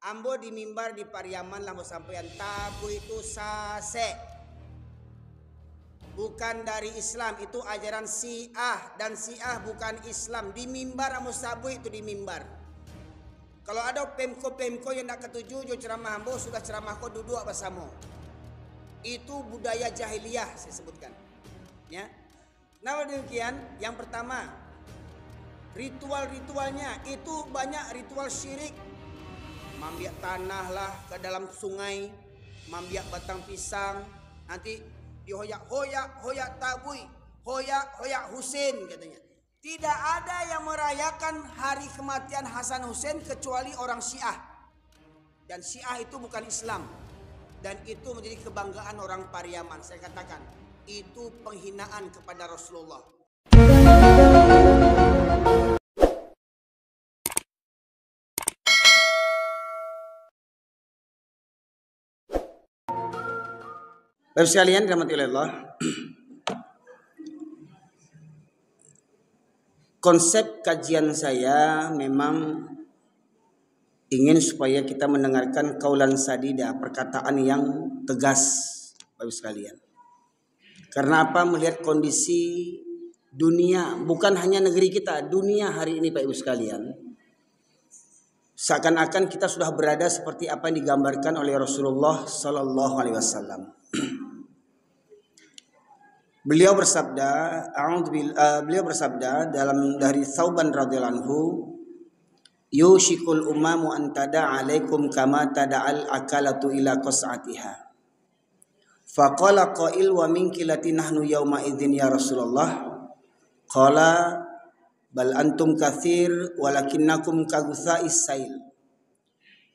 Ambo di mimbar di Pariaman lah mau sampean tabu itu sase. Bukan dari Islam, itu ajaran Syiah dan Syiah bukan Islam. Di mimbar ambo sabu itu di mimbar. Kalau ada pemko yang nak ketujuh jo ceramah ambo sudah ceramah kau duduk bersama. Itu budaya jahiliyah saya sebutkan. Ya. Nah demikian, yang pertama ritual-ritualnya itu banyak ritual syirik. Mambiak tanah lah ke dalam sungai, mambiak batang pisang, nanti dihoyak tabui, hoyak Husain katanya. Tidak ada yang merayakan hari kematian Hasan Husain kecuali orang Syiah. Dan Syiah itu bukan Islam. Dan itu menjadi kebanggaan orang Pariaman. Saya katakan, itu penghinaan kepada Rasulullah. Bapak sekalian dirahmati oleh Allah. Konsep kajian saya memang ingin supaya kita mendengarkan kaulan sadida, perkataan yang tegas, Bapak sekalian. Karena apa? Melihat kondisi dunia, bukan hanya negeri kita, dunia hari ini Bapak Ibu sekalian. Seakan-akan kita sudah berada seperti apa yang digambarkan oleh Rasulullah Sallallahu Alaihi Wasallam. Beliau bersabda dalam dari Thauban radhiyallahu anhu, yushikul umamu an tada'a alaikum kama tada'al akalatu ila qas'atiha. Faqala qail wa min kilati nahnu yawma idzin ya Rasulullah. Qala bal antum katsir walakinnakum kagutha'is sail.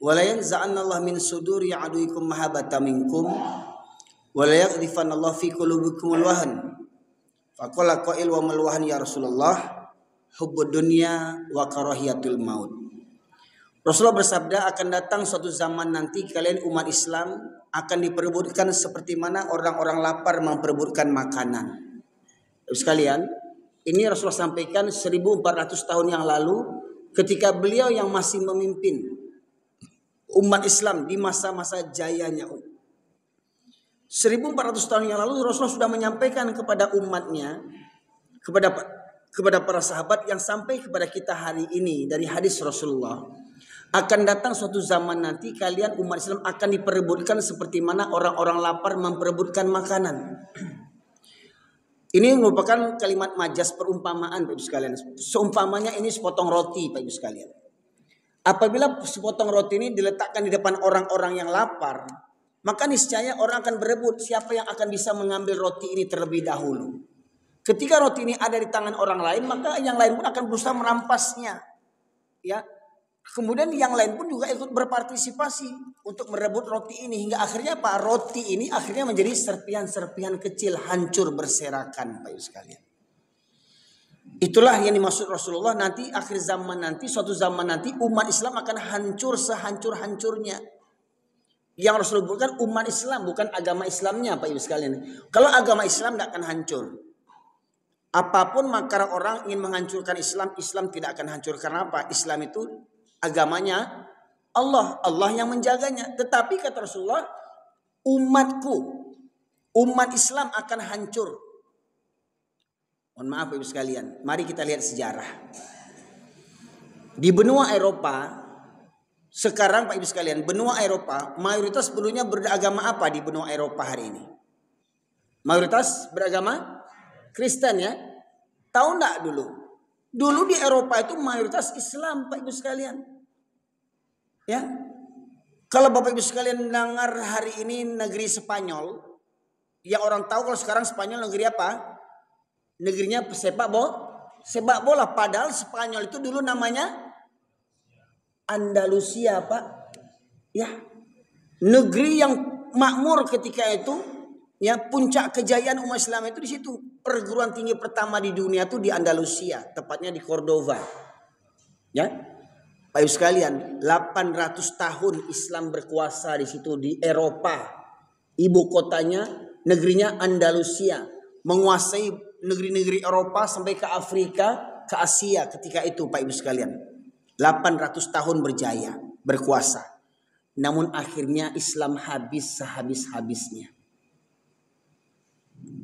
Wa la yanza'anna Allah min suduri aduikum mahabbata minkum. Wala yaqdifan Allah fi qulubikumul wahn. Faqala qail wa mal wahn ya Rasulullah hubbud dunya wa karahiyatul maut. Rasulullah bersabda, akan datang suatu zaman nanti kalian umat Islam akan diperebutkan seperti mana orang-orang lapar memperebutkan makanan. Sekalian, ini Rasulullah sampaikan 1400 tahun yang lalu ketika beliau yang masih memimpin umat Islam di masa-masa jayanya. 1400 tahun yang lalu Rasulullah sudah menyampaikan kepada umatnya, kepada para sahabat yang sampai kepada kita hari ini dari hadis Rasulullah. Akan datang suatu zaman nanti kalian umat Islam akan diperebutkan seperti mana orang-orang lapar memperebutkan makanan. Ini merupakan kalimat majas perumpamaan Bapak Ibu sekalian. Seumpamanya ini sepotong roti Bapak Ibu sekalian. Apabila sepotong roti ini diletakkan di depan orang-orang yang lapar, maka niscaya orang akan berebut siapa yang akan bisa mengambil roti ini terlebih dahulu. Ketika roti ini ada di tangan orang lain, maka yang lain pun akan berusaha merampasnya. Ya. Kemudian yang lain pun juga ikut berpartisipasi untuk merebut roti ini. Hingga akhirnya Pak, roti ini akhirnya menjadi serpihan-serpihan kecil hancur berserakan Pak Ibu sekalian. Itulah yang dimaksud Rasulullah nanti akhir zaman nanti, suatu zaman nanti umat Islam akan hancur sehancur-hancurnya. Yang Rasulullah bukan umat Islam, bukan agama Islamnya Pak Ibu sekalian. Kalau agama Islam tidak akan hancur. Apapun makar orang ingin menghancurkan Islam, Islam tidak akan hancur. Karena apa? Islam itu agamanya Allah yang menjaganya. Tetapi kata Rasulullah, umat Islam akan hancur. Mohon maaf Ibu sekalian, mari kita lihat sejarah. Di benua Eropa, sekarang Pak Ibu sekalian, benua Eropa, mayoritas penduduknya beragama apa di benua Eropa hari ini? Mayoritas beragama Kristen ya. Tahu enggak dulu? Dulu di Eropa itu mayoritas Islam Pak Ibu sekalian. Ya. Kalau Bapak Ibu sekalian dengar hari ini negeri Spanyol, yang orang tahu kalau sekarang Spanyol negeri apa? Negerinya sepak bola. Padahal Spanyol itu dulu namanya Andalusia Pak. Ya. Negeri yang makmur ketika itu, ya, puncak kejayaan umat Islam itu di situ. Perguruan tinggi pertama di dunia itu di Andalusia, tepatnya di Cordova. Ya. Pak Ibu sekalian, 800 tahun Islam berkuasa di situ di Eropa. Ibu kotanya, negerinya Andalusia, menguasai negeri-negeri Eropa sampai ke Afrika, ke Asia ketika itu Pak Ibu sekalian. 800 tahun berjaya, berkuasa. Namun akhirnya Islam habis sehabis-habisnya.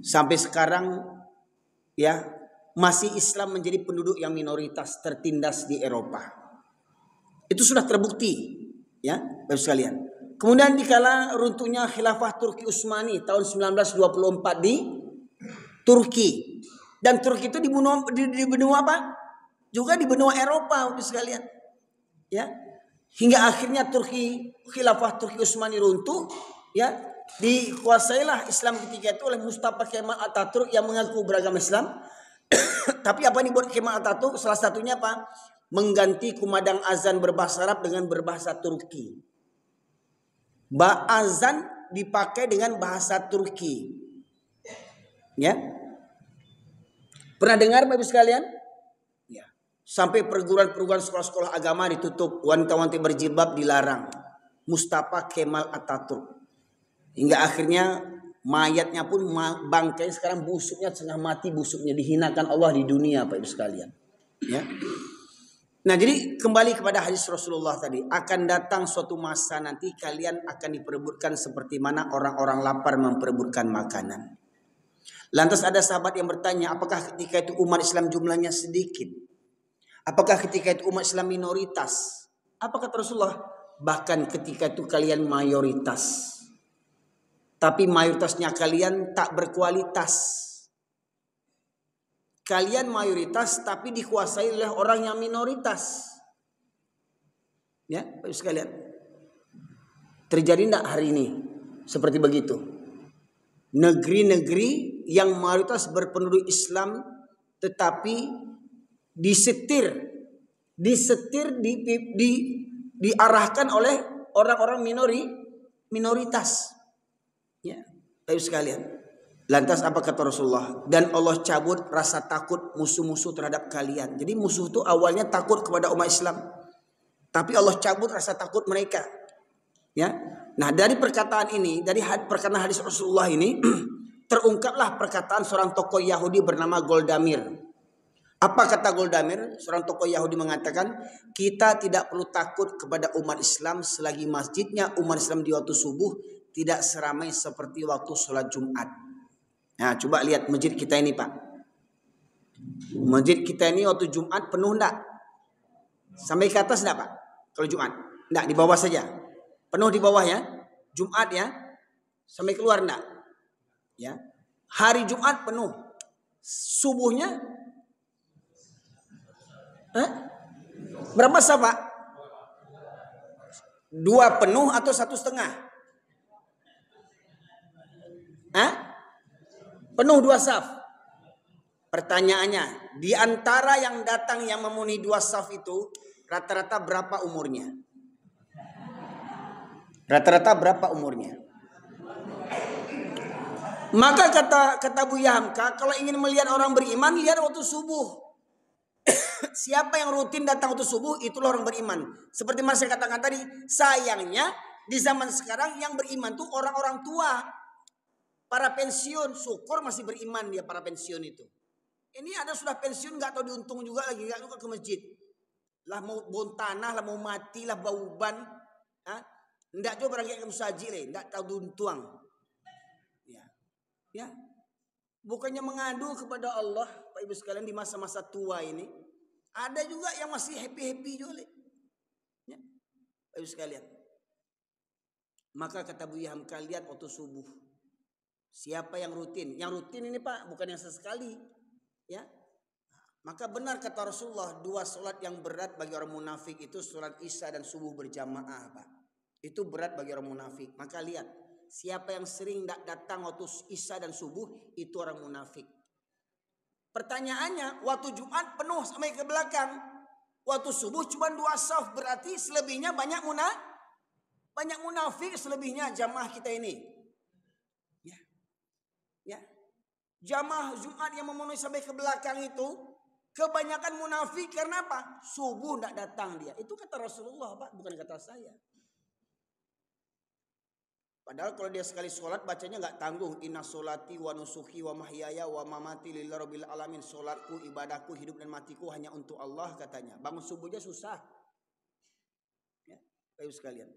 Sampai sekarang ya masih Islam menjadi penduduk yang minoritas tertindas di Eropa. Itu sudah terbukti ya, Bapak sekalian. Kemudian dikala runtuhnya khilafah Turki Utsmani tahun 1924 di Turki. Dan Turki itu di benua apa? Juga di benua Eropa, Bapak sekalian. Ya. Hingga akhirnya khilafah Turki Utsmani runtuh, ya. Dikuasailah Islam ketika itu oleh Mustafa Kemal Atatürk yang mengaku beragama Islam. Tapi apa yang dibuat Kemal Atatürk? Salah satunya apa? Mengganti kumandang azan berbahasa Arab dengan berbahasa Turki. Azan dipakai dengan bahasa Turki. Ya. Pernah dengar Bapak sekalian? Ya. Sampai perguruan-perguruan sekolah-sekolah agama ditutup, wanita-wanita berjilbab dilarang. Mustafa Kemal Atatürk. Hingga akhirnya mayatnya pun bangkai sekarang busuknya setengah mati, busuknya dihinakan Allah di dunia Bapak Ibu sekalian. Ya. Nah, jadi kembali kepada hadis Rasulullah tadi, akan datang suatu masa nanti kalian akan diperebutkan seperti mana orang-orang lapar memperebutkan makanan. Lantas ada sahabat yang bertanya, apakah ketika itu umat Islam jumlahnya sedikit? Apakah ketika itu umat Islam minoritas? Apa kata Rasulullah? Bahkan ketika itu kalian mayoritas. Tapi mayoritasnya kalian tak berkualitas. Kalian mayoritas tapi dikuasai oleh orang yang minoritas. Ya, Bapak sekalian. Terjadi enggak hari ini seperti begitu? Negeri-negeri yang mayoritas berpenduduk Islam tetapi diarahkan oleh orang-orang minoritas. Ya, Bapak sekalian. Lantas apa kata Rasulullah? Dan Allah cabut rasa takut musuh-musuh terhadap kalian. Jadi musuh itu awalnya takut kepada umat Islam. Tapi Allah cabut rasa takut mereka. Ya. Nah, dari perkataan ini, dari perkataan hadis Rasulullah ini terungkaplah perkataan seorang tokoh Yahudi bernama Goldamir. Apa kata Goldamir? Seorang tokoh Yahudi mengatakan, kita tidak perlu takut kepada umat Islam selagi masjidnya umat Islam di waktu subuh tidak seramai seperti waktu sholat Jumat. Nah, coba lihat masjid kita ini, Pak. Masjid kita ini waktu Jumat penuh enggak? Sampai ke atas enggak, Pak? Kalau Jumat? Enggak, di bawah saja. Penuh di bawah ya. Jumat ya. Sampai keluar enggak? Ya. Hari Jumat penuh. Subuhnya berapa sah, Pak? 2 penuh atau 1,5? Penuh 2 saf. Pertanyaannya, di antara yang datang yang memenuhi 2 saf itu rata-rata berapa umurnya? Rata-rata berapa umurnya? Maka kata Buya Hamka, kalau ingin melihat orang beriman, lihat waktu subuh. Siapa yang rutin datang waktu subuh, itulah orang beriman. Seperti mas saya katakan tadi, sayangnya di zaman sekarang yang beriman tuh orang-orang tua. Para pensiun, syukur masih beriman dia para pensiun itu. Ini ada sudah pensiun nggak tahu diuntung juga lagi, nggak juga ke masjid. Lah mau bon tanah, lah mau mati, lah bau ban. Nggak juga barang kayak musaji lah, nggak tahu diuntung. Ya, bukannya mengadu kepada Allah, Pak Ibu sekalian di masa-masa tua ini. Ada juga yang masih happy-happy juga. Ya, Pak Ibu sekalian. Maka kata Buya Hamka, lihat waktu subuh. Siapa yang rutin? Yang rutin ini Pak, bukan yang sesekali. Ya. Maka benar kata Rasulullah, 2 sholat yang berat bagi orang munafik itu sholat Isya dan subuh berjamaah, Pak. Itu berat bagi orang munafik. Maka lihat, siapa yang sering datang waktu Isya dan subuh, itu orang munafik. Pertanyaannya, waktu Jumat penuh sampai ke belakang. Waktu subuh cuma 2 saf, berarti selebihnya banyak munafik selebihnya jamaah kita ini. Ya. Jamaah Jumat yang memenuhi sampai ke belakang itu kebanyakan munafik karena apa? Subuh tidak datang dia. Itu kata Rasulullah, Pak, bukan kata saya. Padahal kalau dia sekali sholat bacanya nggak tangguh. Inna sholati wa nusuki wa mahyaya wa mamati lillahi rabbil alamin. Sholatku, ibadahku, hidup dan matiku hanya untuk Allah katanya. Bangun subuhnya susah. Ya, Bapak sekalian.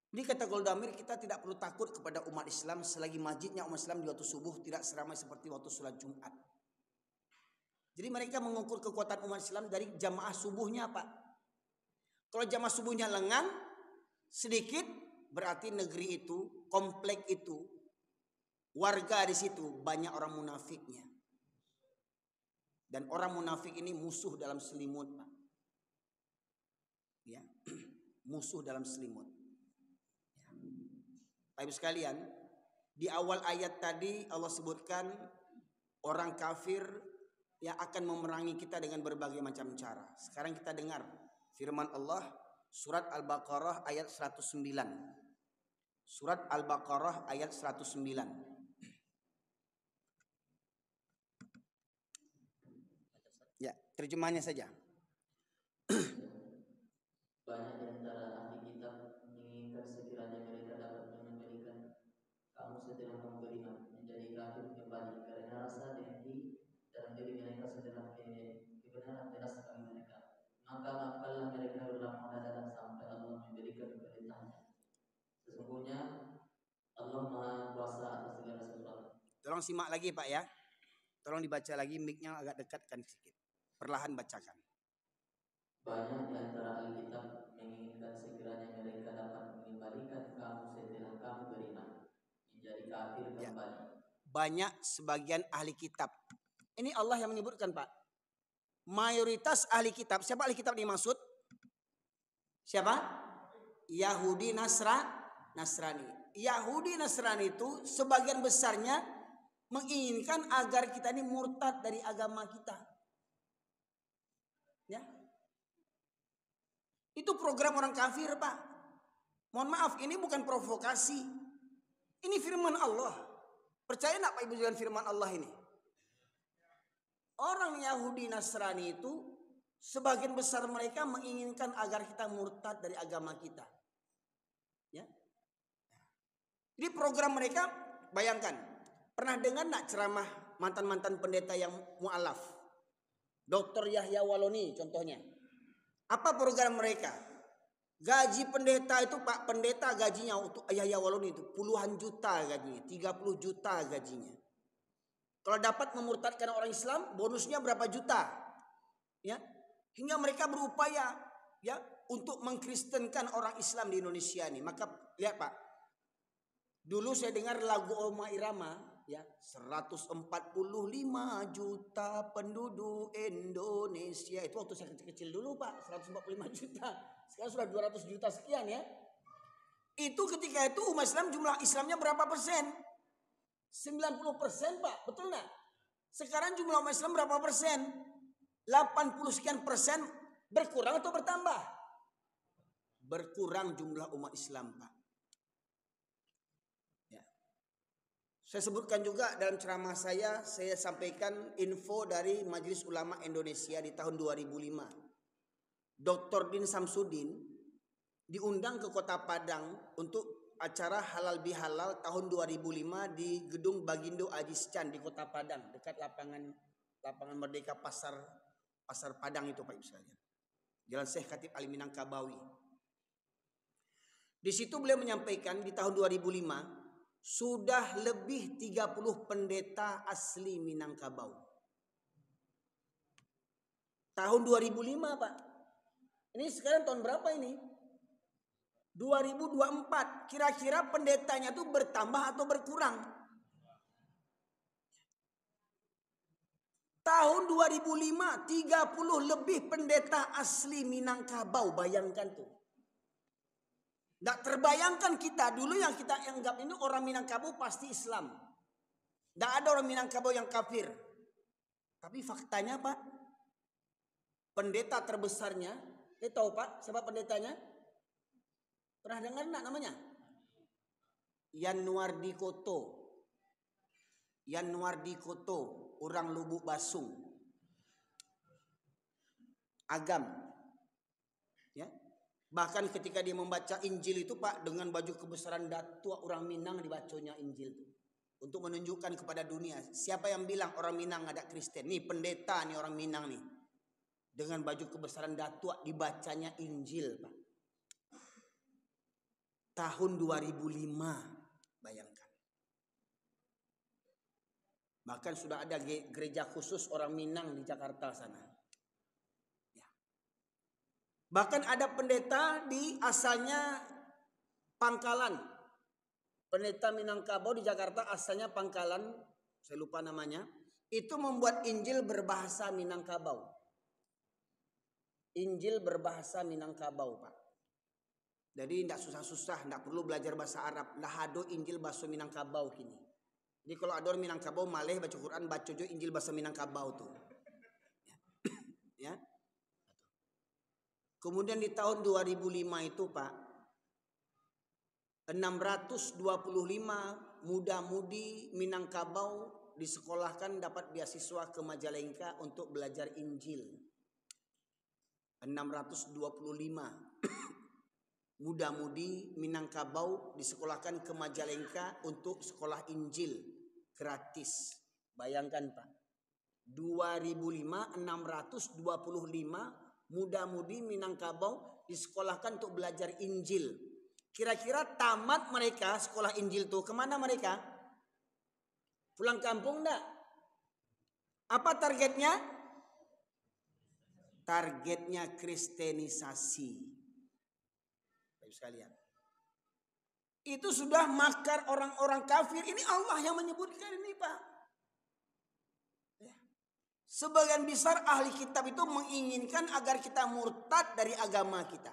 Ini kata Goldamir, kita tidak perlu takut kepada umat Islam selagi masjidnya umat Islam di waktu subuh tidak seramai seperti waktu sholat Jumat. Jadi mereka mengukur kekuatan umat Islam dari jamaah subuhnya, Pak. Kalau jamaah subuhnya lengan sedikit, berarti negeri itu, komplek itu, warga di situ banyak orang munafiknya. Dan orang munafik ini musuh dalam selimut, Pak. Ya, musuh dalam selimut. Bapak Ibu sekalian, di awal ayat tadi Allah sebutkan orang kafir yang akan memerangi kita dengan berbagai macam cara. Sekarang kita dengar firman Allah surat Al-Baqarah ayat 109. Surat Al-Baqarah ayat 109. Ya, terjemahnya saja. Banyak di antara ahli kitab menginginkan sekiranya mereka dapat memberikan kamu setelah kamu beriman menjadi kafir kembali karena rasa dengki dalam diri mereka setelah kebenaran jelas bagi mereka. Maka maafkanlah mereka berlama dalam sampai Allah memberikan perintahnya. Sesungguhnya Allah Maha Kuasa atas segala sesuatu. Tolong simak lagi, Pak, ya. Tolong dibaca lagi, mic-nya agak dekatkan sedikit. Perlahan bacakan. Banyak di antara Alkitab menginginkan sekiranya mereka dapat mengembalikan kamu setelah kamu beriman menjadi kafir kembali. Ya. Banyak sebagian ahli kitab. Ini Allah yang menyebutkan, Pak. Mayoritas ahli kitab. Siapa ahli kitab dimaksud? Siapa? Yahudi, Nasrani. Yahudi, Nasrani itu sebagian besarnya menginginkan agar kita ini murtad dari agama kita. Ya. Itu program orang kafir, Pak. Mohon maaf, ini bukan provokasi. Ini firman Allah. Percaya enggak Pak Ibu dengan firman Allah ini? Orang Yahudi Nasrani itu sebagian besar mereka menginginkan agar kita murtad dari agama kita. Ya. Jadi program mereka, bayangkan. Pernah dengar enggak ceramah mantan-mantan pendeta yang mu'alaf? Dr. Yahya Waloni contohnya. Apa program mereka? Gaji pendeta itu, Pak, pendeta gajinya untuk Yahya Waloni itu puluhan juta gajinya, 30 juta gajinya. Kalau dapat memurtadkan orang Islam, bonusnya berapa juta? Ya. Hingga mereka berupaya ya untuk mengkristenkan orang Islam di Indonesia ini. Maka lihat, Pak. Dulu saya dengar lagu Oma Irama, ya, 145 juta penduduk Indonesia. Itu waktu saya kecil-kecil dulu, Pak, 145 juta. Sekarang sudah 200 juta sekian, ya. Itu ketika itu umat Islam, jumlah Islamnya berapa persen? 90%, Pak, betul nggak? Sekarang jumlah umat Islam berapa persen? 80 sekian persen. Berkurang atau bertambah? Berkurang jumlah umat Islam, Pak. Saya sebutkan juga dalam ceramah saya sampaikan info dari Majelis Ulama Indonesia di tahun 2005. Dr. Din Samsudin diundang ke Kota Padang untuk acara halal bihalal tahun 2005 di Gedung Bagindo Ajiscan di Kota Padang, dekat lapangan Merdeka Pasar Padang itu, Pak Ibu sekalian. Jalan Syekh Khatib Ali Minangkabawi. Di situ beliau menyampaikan di tahun 2005 sudah lebih 30 pendeta asli Minangkabau. Tahun 2005, Pak. Ini sekarang tahun berapa ini? 2024. Kira-kira pendetanya itu bertambah atau berkurang? Tahun 2005 30 lebih pendeta asli Minangkabau. Bayangkan tuh. Tidak terbayangkan kita dulu yang kita anggap ini orang Minangkabau pasti Islam. Tidak ada orang Minangkabau yang kafir. Tapi faktanya, Pak, pendeta terbesarnya, tahu, Pak, siapa pendetanya? Pernah dengar enggak namanya? Yanuardi Koto, orang Lubuk Basung. Agam. Ya. Bahkan ketika dia membaca Injil itu, Pak, dengan baju kebesaran datua orang Minang dibacanya Injil itu. Untuk menunjukkan kepada dunia. Siapa yang bilang orang Minang ada Kristen? Nih pendeta nih orang Minang nih. Dengan baju kebesaran datua dibacanya Injil, Pak. tahun 2005. Bayangkan. Bahkan sudah ada gereja khusus orang Minang di Jakarta sana. Ya. Bahkan ada pendeta di asalnya Pangkalan. Pendeta Minangkabau di Jakarta asalnya Pangkalan, saya lupa namanya. Itu membuat Injil berbahasa Minangkabau. Injil berbahasa Minangkabau, Pak. Jadi tidak susah-susah, tidak perlu belajar bahasa Arab. Lah ada Injil bahasa Minangkabau kini. Jadi kalau ada orang Minangkabau malih baca Quran, baca juga Injil bahasa Minangkabau tuh. Ya. Kemudian di tahun 2005 itu, Pak, 625 muda-mudi Minangkabau disekolahkan dapat beasiswa ke Majalengka untuk belajar Injil. 625 muda-mudi Minangkabau disekolahkan ke Majalengka untuk sekolah Injil gratis. Bayangkan, Pak. 2005 625 muda-mudi Minangkabau disekolahkan untuk belajar Injil. Kira-kira tamat mereka sekolah Injil tuh kemana mereka? Pulang kampung enggak? Apa targetnya? Targetnya kristenisasi. Baik sekalian. Itu sudah makar orang-orang kafir. Ini Allah yang menyebutkan ini, Pak. Ya. Sebagian besar ahli kitab itu menginginkan agar kita murtad dari agama kita.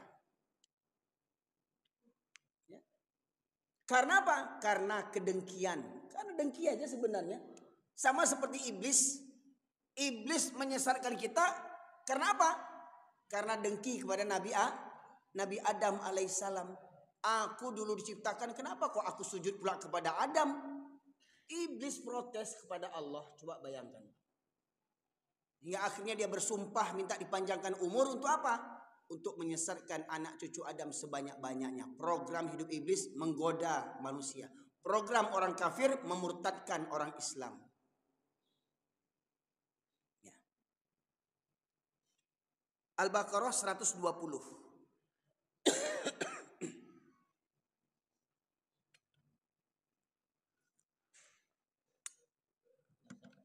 Ya. Karena apa? Karena kedengkian. Karena dengki aja sebenarnya. Sama seperti iblis. Iblis menyesatkan kita. Karena apa? Karena dengki kepada Nabi Adam alaihissalam. Aku dulu diciptakan, kenapa kok aku sujud pula kepada Adam? Iblis protes kepada Allah. Coba bayangkan. Hingga akhirnya dia bersumpah minta dipanjangkan umur untuk apa? Untuk menyesatkan anak cucu Adam sebanyak-banyaknya. Program hidup iblis menggoda manusia. Program orang kafir memurtadkan orang Islam. Ya. Al-Baqarah 120.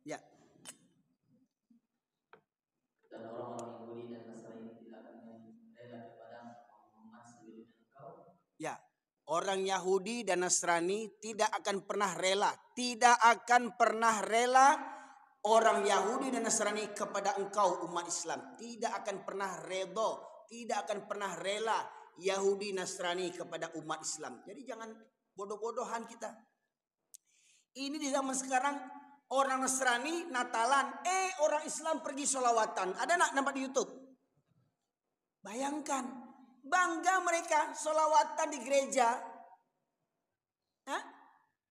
Ya. Dan orang-orang Yahudi dan Nasrani tidak akan rela kepada Muhammad sebelum engkau. Ya. Orang Yahudi dan Nasrani tidak akan pernah rela. Tidak akan pernah rela orang Yahudi dan Nasrani kepada engkau umat Islam. Tidak akan pernah redha. Tidak akan pernah rela Yahudi Nasrani kepada umat Islam. Jadi jangan bodoh-bodohan kita. Ini di zaman sekarang orang Nasrani Natalan, orang Islam pergi sholawatan. Ada nak nampak di YouTube? Bayangkan, bangga mereka sholawatan di gereja. Hah?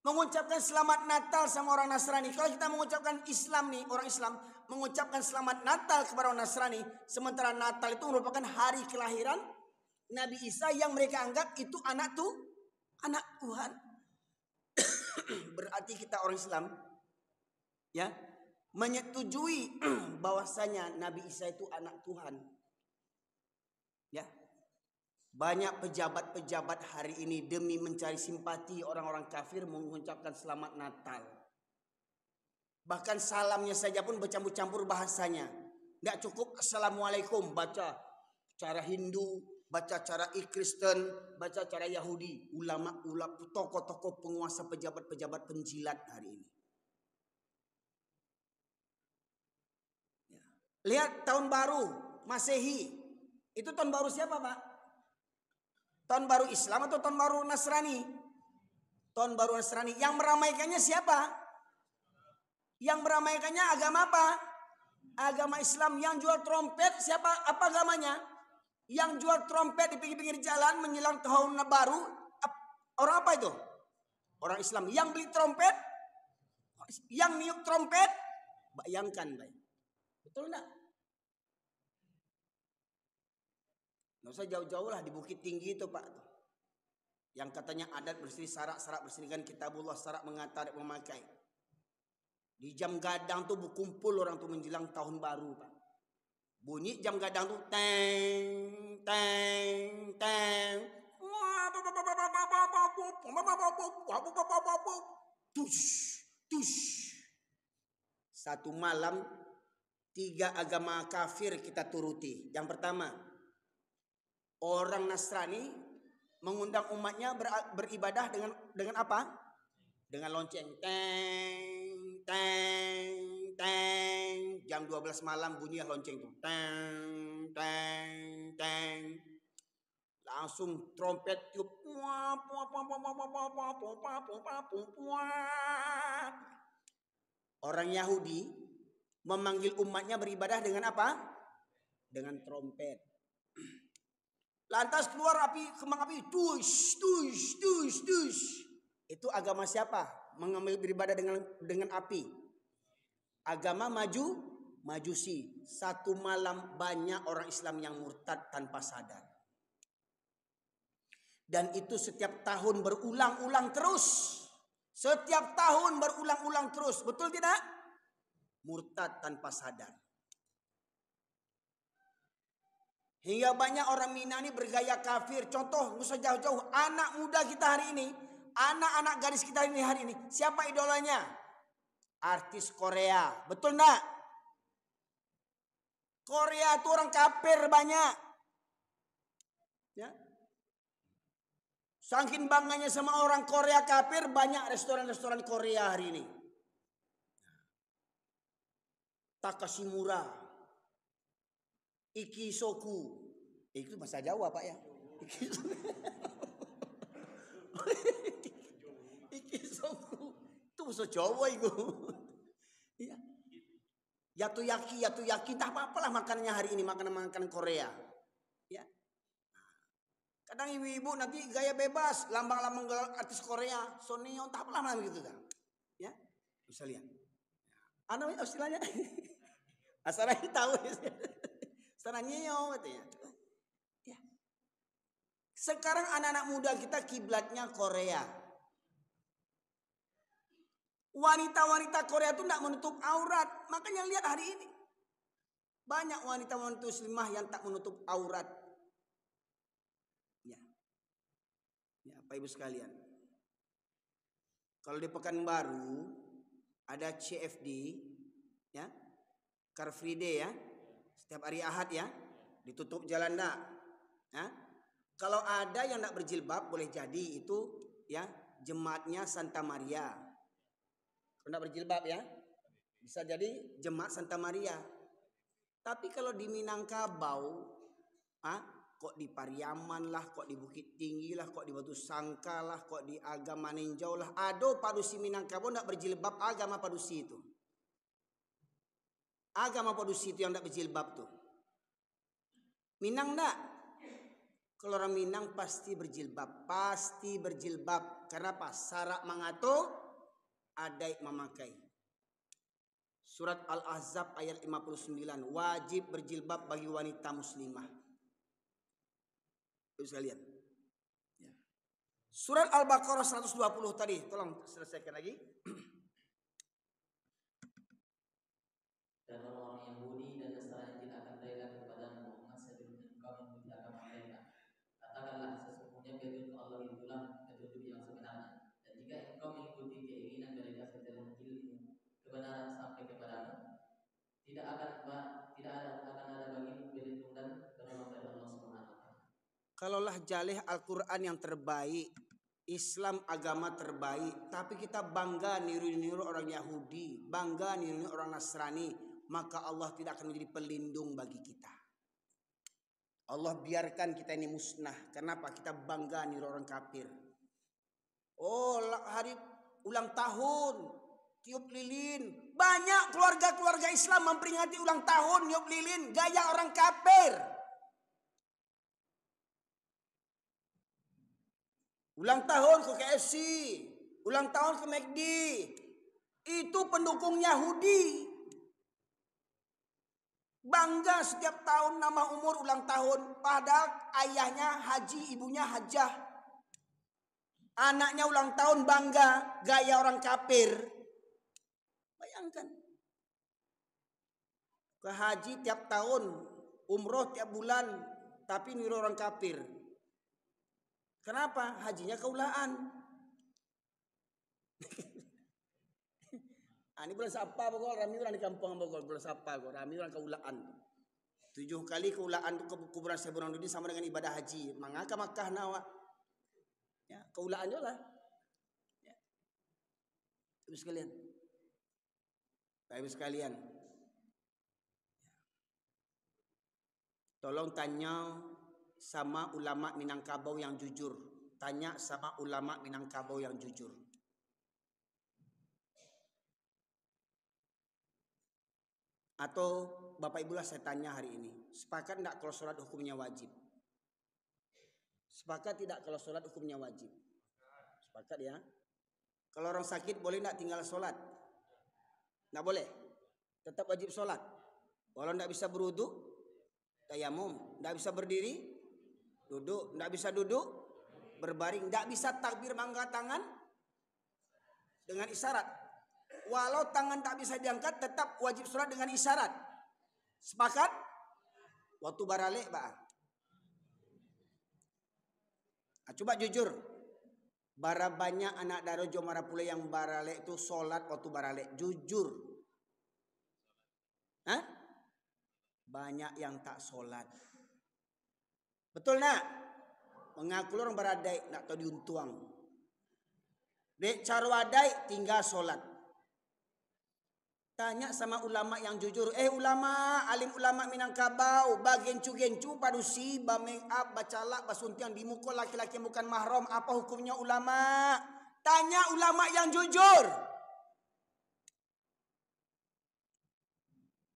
Mengucapkan selamat Natal sama orang Nasrani. Kalau kita mengucapkan Islam nih, orang Islam mengucapkan selamat Natal kepada orang Nasrani. Sementara Natal itu merupakan hari kelahiran Nabi Isa yang mereka anggap itu anak Tuhan. Berarti kita orang Islam ya menyetujui bahwasanya Nabi Isa itu anak Tuhan. Ya. Banyak pejabat-pejabat hari ini demi mencari simpati orang-orang kafir mengucapkan selamat Natal. Bahkan salamnya saja pun bercampur-campur bahasanya. Tidak cukup Assalamualaikum, baca cara Hindu, baca cara Kristen, baca cara Yahudi. Ulama-ulama, tokoh-tokoh penguasa, pejabat-pejabat penjilat hari ini. Ya. Lihat tahun baru Masehi. Itu tahun baru siapa, Pak? Tahun baru Islam atau tahun baru Nasrani? Tahun baru Nasrani. Yang meramaikannya siapa? Yang meramaikannya agama apa? Agama Islam. Yang jual trompet siapa? Apa agamanya? Yang jual trompet di pinggir-pinggir jalan menjelang tahun baru, orang apa itu? Orang Islam. Yang beli trompet, yang niup trompet, bayangkan, baik. Betul enggak? Nggak usah jauh-jauh lah, di Bukit Tinggi itu, Pak. Yang katanya adat bersih sarak bersihkan kitabullah, sarak mengatar memakai. Di jam gadang tuh berkumpul orang tuh menjelang tahun baru, Pak. Bunyi jam gadang tuh teng teng teng. Satu malam 3 agama kafir kita turuti. Yang pertama, orang Nasrani mengundang umatnya beribadah dengan apa? Dengan lonceng. Teng, teng, teng. Jam 12 malam bunyi lonceng itu. Teng, teng, teng. Langsung trompet tiup. Orang Yahudi memanggil umatnya beribadah dengan apa? Dengan trompet. Lantas keluar api, kembang api. Tush, tush, tush, tush. Itu agama siapa? Mengambil beribadah dengan api. Agama Majusi. Satu malam banyak orang Islam yang murtad tanpa sadar. Dan itu setiap tahun berulang-ulang terus. Setiap tahun berulang-ulang terus. Betul tidak? Murtad tanpa sadar. Hingga banyak orang Minang ini bergaya kafir. Contoh, nggak usah jauh-jauh. Anak muda kita hari ini. Anak-anak gadis kita hari ini. Siapa idolanya? Artis Korea. Betul enggak? Korea itu orang kafir banyak. Ya. Saking bangganya sama orang Korea kafir, banyak restoran-restoran Korea hari ini. Takashimura, Ikisoku, itu bahasa Jawa Pak ya. Ikisoku, itu bahasa Jawa itu. Ya. Yatuyaki, tak apa-apalah makanannya hari ini, makanan Korea. Ya. Kadang ibu-ibu nanti gaya bebas, lambang-lambang artis Korea, Sonyeon, tak apalah gitu kan. Ya, bisa lihat. Apa istilahnya? Asalnya tahu. Sonyeon katanya. Ya. Sekarang anak-anak muda kita kiblatnya Korea. Wanita-wanita Korea itu tidak menutup aurat. Makanya lihat hari ini. Banyak wanita-wanita muslimah yang tak menutup aurat. Ya, Pak Ibu sekalian. Kalau di Pekanbaru ada CFD, ya, Car Free Day ya, setiap hari Ahad ya, ditutup jalan enggak. Ya. Kalau ada yang enggak berjilbab boleh jadi itu ya jemaatnya Santa Maria. Kalau enggak berjilbab ya, bisa jadi jemaat Santa Maria. Tapi kalau di Minangkabau, kok di Pariaman lah, kok di Bukit Tinggi lah, kok di Batu Sangka lah, kok di agama Ninjau lah. Ada padusi Minangkabau tidak berjilbab, agama padusi itu. Agama padusi itu yang tidak berjilbab tuh. Minang enggak? Kalau orang Minang pasti berjilbab. Pasti berjilbab. Karena apa? Syarat mengatur, adat memakai. Surat Al-Ahzab ayat 59. Wajib berjilbab bagi wanita muslimah. Bisa lihat. Ya. Surat Al-Baqarah 120 tadi. Tolong selesaikan lagi. Dan orang-orang Yahudi dan Nasrani tidak akan rela kepada Muhammad sebelum engkau mengikuti agama mereka. Katakanlah sesungguhnya petunjuk Allah itulah petunjuk yang sebenarnya. Dan jika engkau mengikuti keinginan mereka setelah Injil kebenaran sampai kepadamu, tidak akan ada bagi pelindung dan penolong dari Allah Subhanahu wa taala. Kalaulah jalih Al-Quran yang terbaik, Islam agama terbaik, tapi kita bangga niru-niru orang Yahudi, bangga niru orang Nasrani, maka Allah tidak akan menjadi pelindung bagi kita. Allah biarkan kita ini musnah. Kenapa? Kita bangga niru orang kafir. Oh, hari ulang tahun, tiup lilin. Banyak keluarga-keluarga Islam memperingati ulang tahun, tiup lilin, gaya orang kafir. Ulang tahun ke KFC, ulang tahun ke McD. Itu pendukung Yahudi. Bangga setiap tahun nama umur ulang tahun. Padahal ayahnya haji, ibunya hajah. Anaknya ulang tahun bangga, gaya orang kafir. Bayangkan. Ke haji tiap tahun, umroh tiap bulan, tapi niru orang kafir. Kenapa? Hajinya keulaan. Ini bulan Sapa Bogor, rami orang di kampung Bogor bulan Sapa Bogor, rami orang keulaan. 7 kali keulaan tu kuburan Syekh Burhanuddin sama dengan ibadah haji. Mangaka Makkah nawa. Ya, keulaan je lah. Ya. Ibu sekalian. Ibu sekalian. Tolong tanya sama ulama Minangkabau yang jujur. Tanya sama ulama Minangkabau yang jujur. Atau Bapak Ibu lah saya tanya hari ini, sepakat tidak kalau sholat hukumnya wajib? Sepakat tidak kalau sholat hukumnya wajib? Sepakat ya. Kalau orang sakit boleh tidak tinggal sholat? Tidak boleh. Tetap wajib sholat. Kalau tidak bisa berwudu, tayamum. Tidak bisa berdiri, duduk. Tidak bisa duduk, berbaring. Tidak bisa takbir mangga tangan dengan isyarat. Walau tangan tak bisa diangkat, tetap wajib sholat dengan isyarat. Sepakat? Waktu baralik, Pak. Nah, coba jujur. Bara banyak anak daro Jomara Pule yang baralik itu sholat waktu baralik. Jujur. Hah? Banyak yang tak sholat. Betul nak? Mengaku orang beradai, nak tahu diuntuang. Dek carwadai tinggal sholat. Tanya sama ulama yang jujur. Ulama, alim ulama Minangkabau, bagencu-gencu padusi, bameng up, bacalak, basuntiang di muka laki-laki yang bukan mahram. Apa hukumnya ulama? Tanya ulama yang jujur.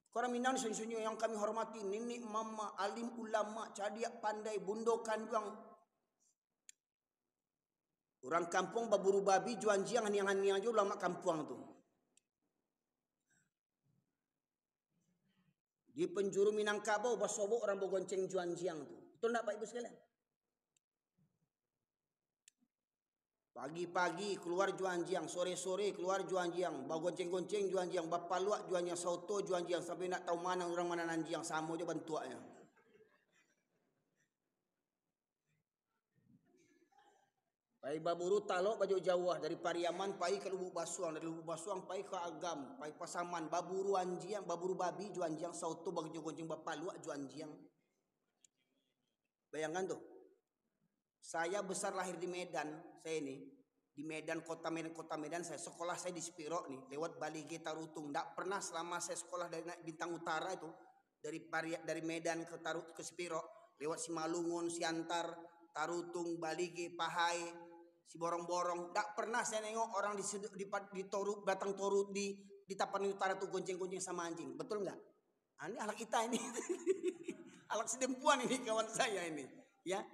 Korang Minang sunyi-sunyi yang kami hormati, nenek mama, alim ulama, cadiak pandai, bundo kanduang. Orang kampung baburu babi, juan jiang, haniang-haniang aja ulama kampung tu. Di penjuru Minangkabau basobok orang bogonceng juan jiang tu. Betul tak Pak Ibu sekalian? Pagi-pagi keluar juan jiang, sore-sore keluar juan jiang, bagonceng-gonceng juan jiang, bapaluak juan jiang, sauto juan jiang, sampai nak tahu mana orang mana nanjiang, sama je bantuaknya. Pai baburu talok baju Jawa dari Pariaman pai ke Lubuk Basuang, dari Lubuk Basuang pai ke Agam, pai Pasaman, baburu anjiang, baburu babi juan jiang, sauto bagi gonceng bapaluak juan jiang. Bayangkan tuh. Saya besar lahir di Medan, saya ini di Medan kota Medan saya sekolah saya di Spiro nih, lewat Balige Tarutung. Enggak pernah selama saya sekolah dari Bintang Utara itu dari Medan ke Spiro, lewat Simalungun, Siantar, Tarutung, Balige, Pahai, si borong-borong, tak pernah saya nengok orang di Toru, Batang Toru di Tapanuli Utara tuh gonceng-gonceng sama anjing. Betul nggak? Ini anak kita ini. Anak Sedempuan ini kawan saya ini. Ya.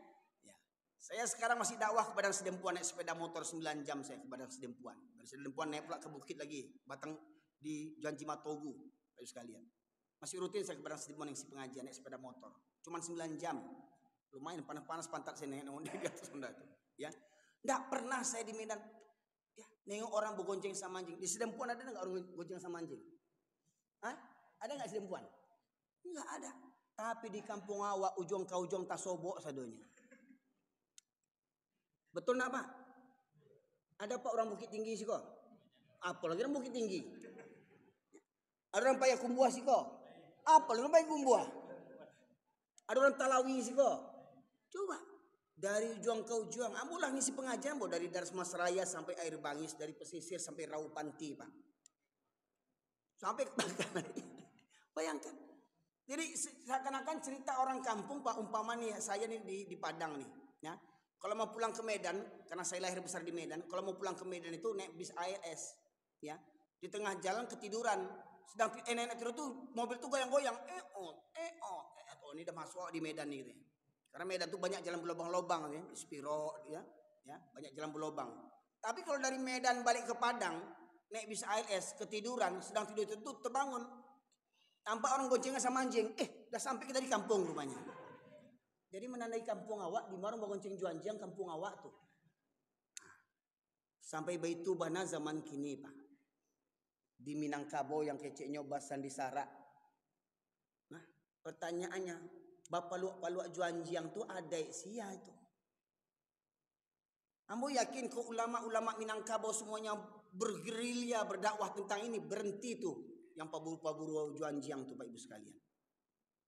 Saya sekarang masih dakwah kepada Sedempuan, naik sepeda motor 9 jam saya kepada Sedempuan. Dari Sedempuan naik pula ke bukit lagi, Batang di Janji Matogu, Bapak sekalian. Masih rutin saya kepada Sedempuan yang si pengajian naik sepeda motor. Cuman 9 jam. Lumayan panas-panas pantat saya nengok di atas Sunda itu. Ya. Nggak pernah saya di Medan ya, nengok orang bergonceng sama anjing. Di Sedempuan ada nggak orang bergonceng sama anjing? Hah? Ada nggak Sedempuan? Nggak ada. Tapi di kampung awak ujung ke ujung tasobok sadonya. Betul nak Pak? Ada Pak orang Bukit Tinggi sih kok? Apalagi orang Bukit Tinggi. Ada orang Payakumbuh sih kok? Apalagi orang Payakumbuh. Ada orang Talawi sih kok? Coba. Dari ujung ke ujung, ambulah ngisi pengajian bo dari Daras Mas Raya sampai Air Bangis, dari pesisir sampai Rau Panti, Pak. Sampai ke bayangkan. Jadi seakan-akan cerita orang kampung Pak, umpama nih saya nih di Padang nih, ya. Kalau mau pulang ke Medan, karena saya lahir besar di Medan, kalau mau pulang ke Medan itu naik bis ALS, ya. Di tengah jalan ketiduran, sedang nenek tidur tuh mobil tuh goyang-goyang, ini udah masuk di Medan nih gitu. Karena Medan tuh banyak jalan berlobang-lobang ya, Spiro ya, banyak jalan berlobang. Tapi kalau dari Medan balik ke Padang, naik bis ALS ketiduran, sedang tidur itu terbangun, tampak orang goncengan sama anjing, udah sampai kita di kampung rumahnya. Jadi menandai kampung awak, di mana gonceng juanjiang kampung awak tuh. Sampai Baitu Bana zaman kini Pak. Di Minangkabau yang keceknya Basan di Sarak. Nah, pertanyaannya, bapak juanjiang tuh ada sia itu. Ambo yakin kok ulama-ulama Minangkabau semuanya bergerilya berdakwah tentang ini, berhenti tuh yang paburu-paburu juanjiang tuh Pak Ibu sekalian.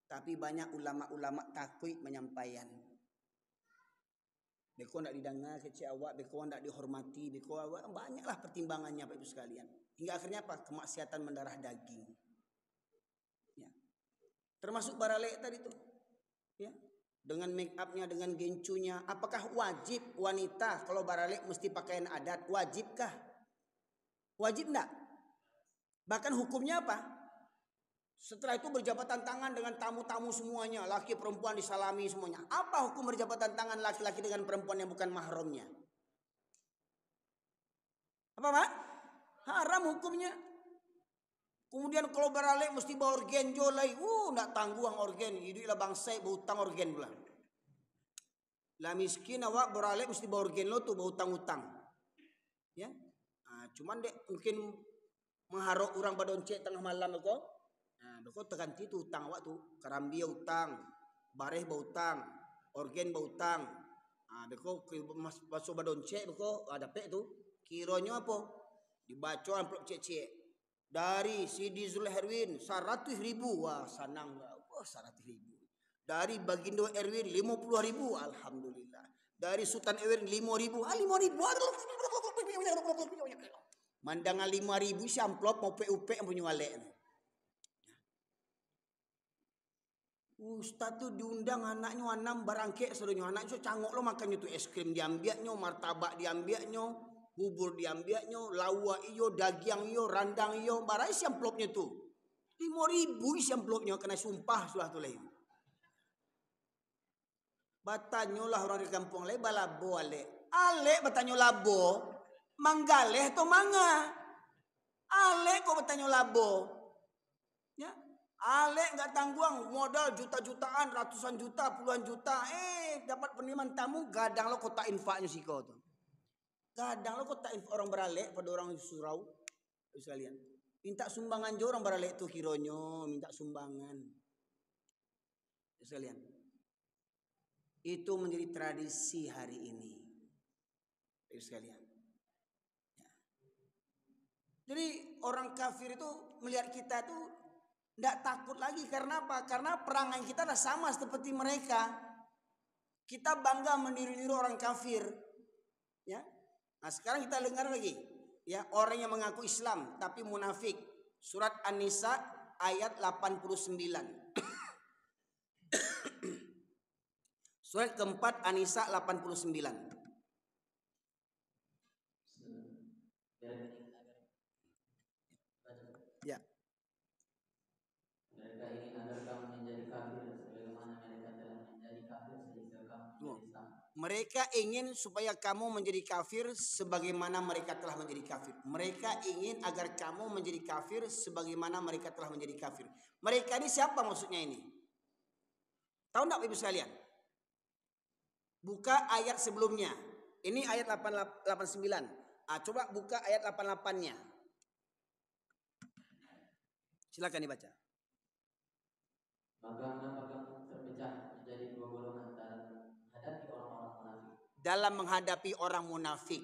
Tapi banyak ulama-ulama takut menyampaikan. Beko ndak didengar kecil awak, beko ndak dihormati, beko awak, banyaklah pertimbangannya Pak Ibu sekalian. Hingga akhirnya apa? Kemaksiatan mendarah daging. Ya. Termasuk baralek tadi tuh. Ya. Dengan make upnya, dengan gencunya, apakah wajib wanita kalau baralek mesti pakaian adat? Wajibkah? Wajib enggak? Bahkan hukumnya apa? Setelah itu berjabatan tangan dengan tamu-tamu semuanya, laki perempuan disalami semuanya. Apa hukum berjabatan tangan laki-laki dengan perempuan yang bukan mahramnya? Apa Pak? Haram hukumnya. Kemudian kalau baralek mesti bawa orgen jolai. Ndak tangguang orgen. Idulah bangsa berhutang orgen pula. Lah miskin awak baralek mesti bawa orgen lo tuh berhutang-hutang. Ya. Cuman dek mungkin mengharap orang badoncek tengah malam kok. Nah, kok terganti tuh utang awak tuh. Karambia utang, bareh bautang, orgen bautang. Beko masuk badoncek beko ada pek tuh. Kiranya apa? Dibaca amplop cek-cek. Dari Sidi Zulherwin 100.000. Wah, sanang. Wah, 100.000. Dari Bagindo Erwin 50.000. Alhamdulillah. Dari Sultan Erwin 5.000. 5.000. Mandangan 5.000 si amplop mau pe-upe yang punya walek. Ustaz tuh diundang anaknya anam barangkek seluruhnya anaknya cangok lo makannya tuh es krim diambiaknya, martabak diambiaknya, bubur diambiaknya, lawa iyo, daging iyo, randang iyo, barai si amplopnya tuh 5.000 si amplopnya kena sumpah sudah tuh lain. Batanyo lah orang di kampung lain balabo ale batanyo labo. Manggaleh atau manga? Ale kok bertanya labo. Ya. Ale enggak tangguang modal juta-jutaan, ratusan juta, puluhan juta. Dapat penerimaan tamu gadang lo kota infaknya sih kau tuh. Gadang lo kota infak orang beralek pada orang surau. Sekalian. Minta sumbangan jo orang beralek tuh kironyo, minta sumbangan. Sekalian. Itu menjadi tradisi hari ini. Sekalian. Jadi orang kafir itu melihat kita itu tidak takut lagi karena apa? Karena perangai kita dah sama seperti mereka. Kita bangga meniru-niru orang kafir. Ya. Nah, sekarang kita dengar lagi, ya, orang yang mengaku Islam tapi munafik. Surat An-Nisa ayat 89. Surat keempat An-Nisa 89. Ya. Mereka ingin agar kamu menjadi kafir sebagaimana mereka telah menjadi kafir sehingga kamu menjadi Islam. Mereka ingin supaya kamu menjadi kafir sebagaimana mereka telah menjadi kafir. Mereka ingin agar kamu menjadi kafir sebagaimana mereka telah menjadi kafir. Mereka ini siapa maksudnya ini? Tahu enggak Ibu sekalian? Buka ayat sebelumnya. Ini ayat 89. Coba buka ayat 88-nya. Silakan dibaca. Maka mengapa kamu terpecah menjadi dua golongan dalam menghadapi orang-orang munafik? Dalam menghadapi orang munafik.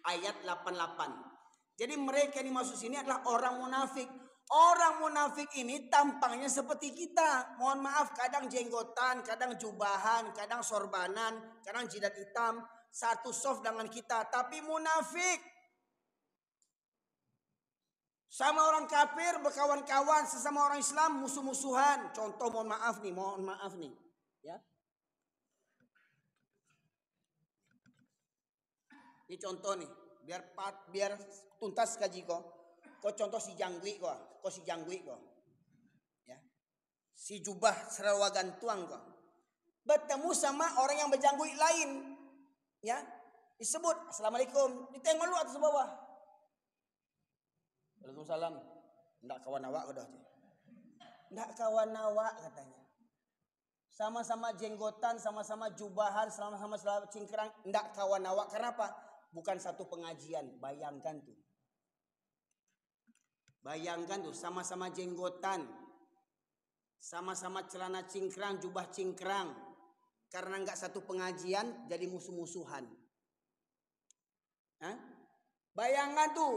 Ayat 88. Jadi mereka yang dimaksud sini adalah orang munafik. Orang munafik ini tampangnya seperti kita. Mohon maaf, kadang jenggotan, kadang jubahan, kadang sorbanan, kadang jidat hitam. Satu soft dengan kita, tapi munafik. Sama orang kafir berkawan-kawan, sesama orang Islam musuh-musuhan. Contoh mohon maaf nih, ya. Ini contoh nih, biar tuntas kaji kok. Kok contoh si Jangwi kok, ya. Si jubah serawagan tuang kok. Bertemu sama orang yang berjangwi lain, ya. Disebut Assalamualaikum, ditengok lu atas bawah. Waalaikumsalam. Ndak kawan awak udah. Ndak kawan awak katanya. Sama-sama jenggotan, sama-sama jubahan, sama-sama cingkrang, ndak kawan awak. Kenapa? Bukan satu pengajian. Bayangkan tuh. Sama-sama jenggotan. Sama-sama celana cingkrang, jubah cingkrang. Karena nggak satu pengajian jadi musuh-musuhan. Hah? Bayangkan tuh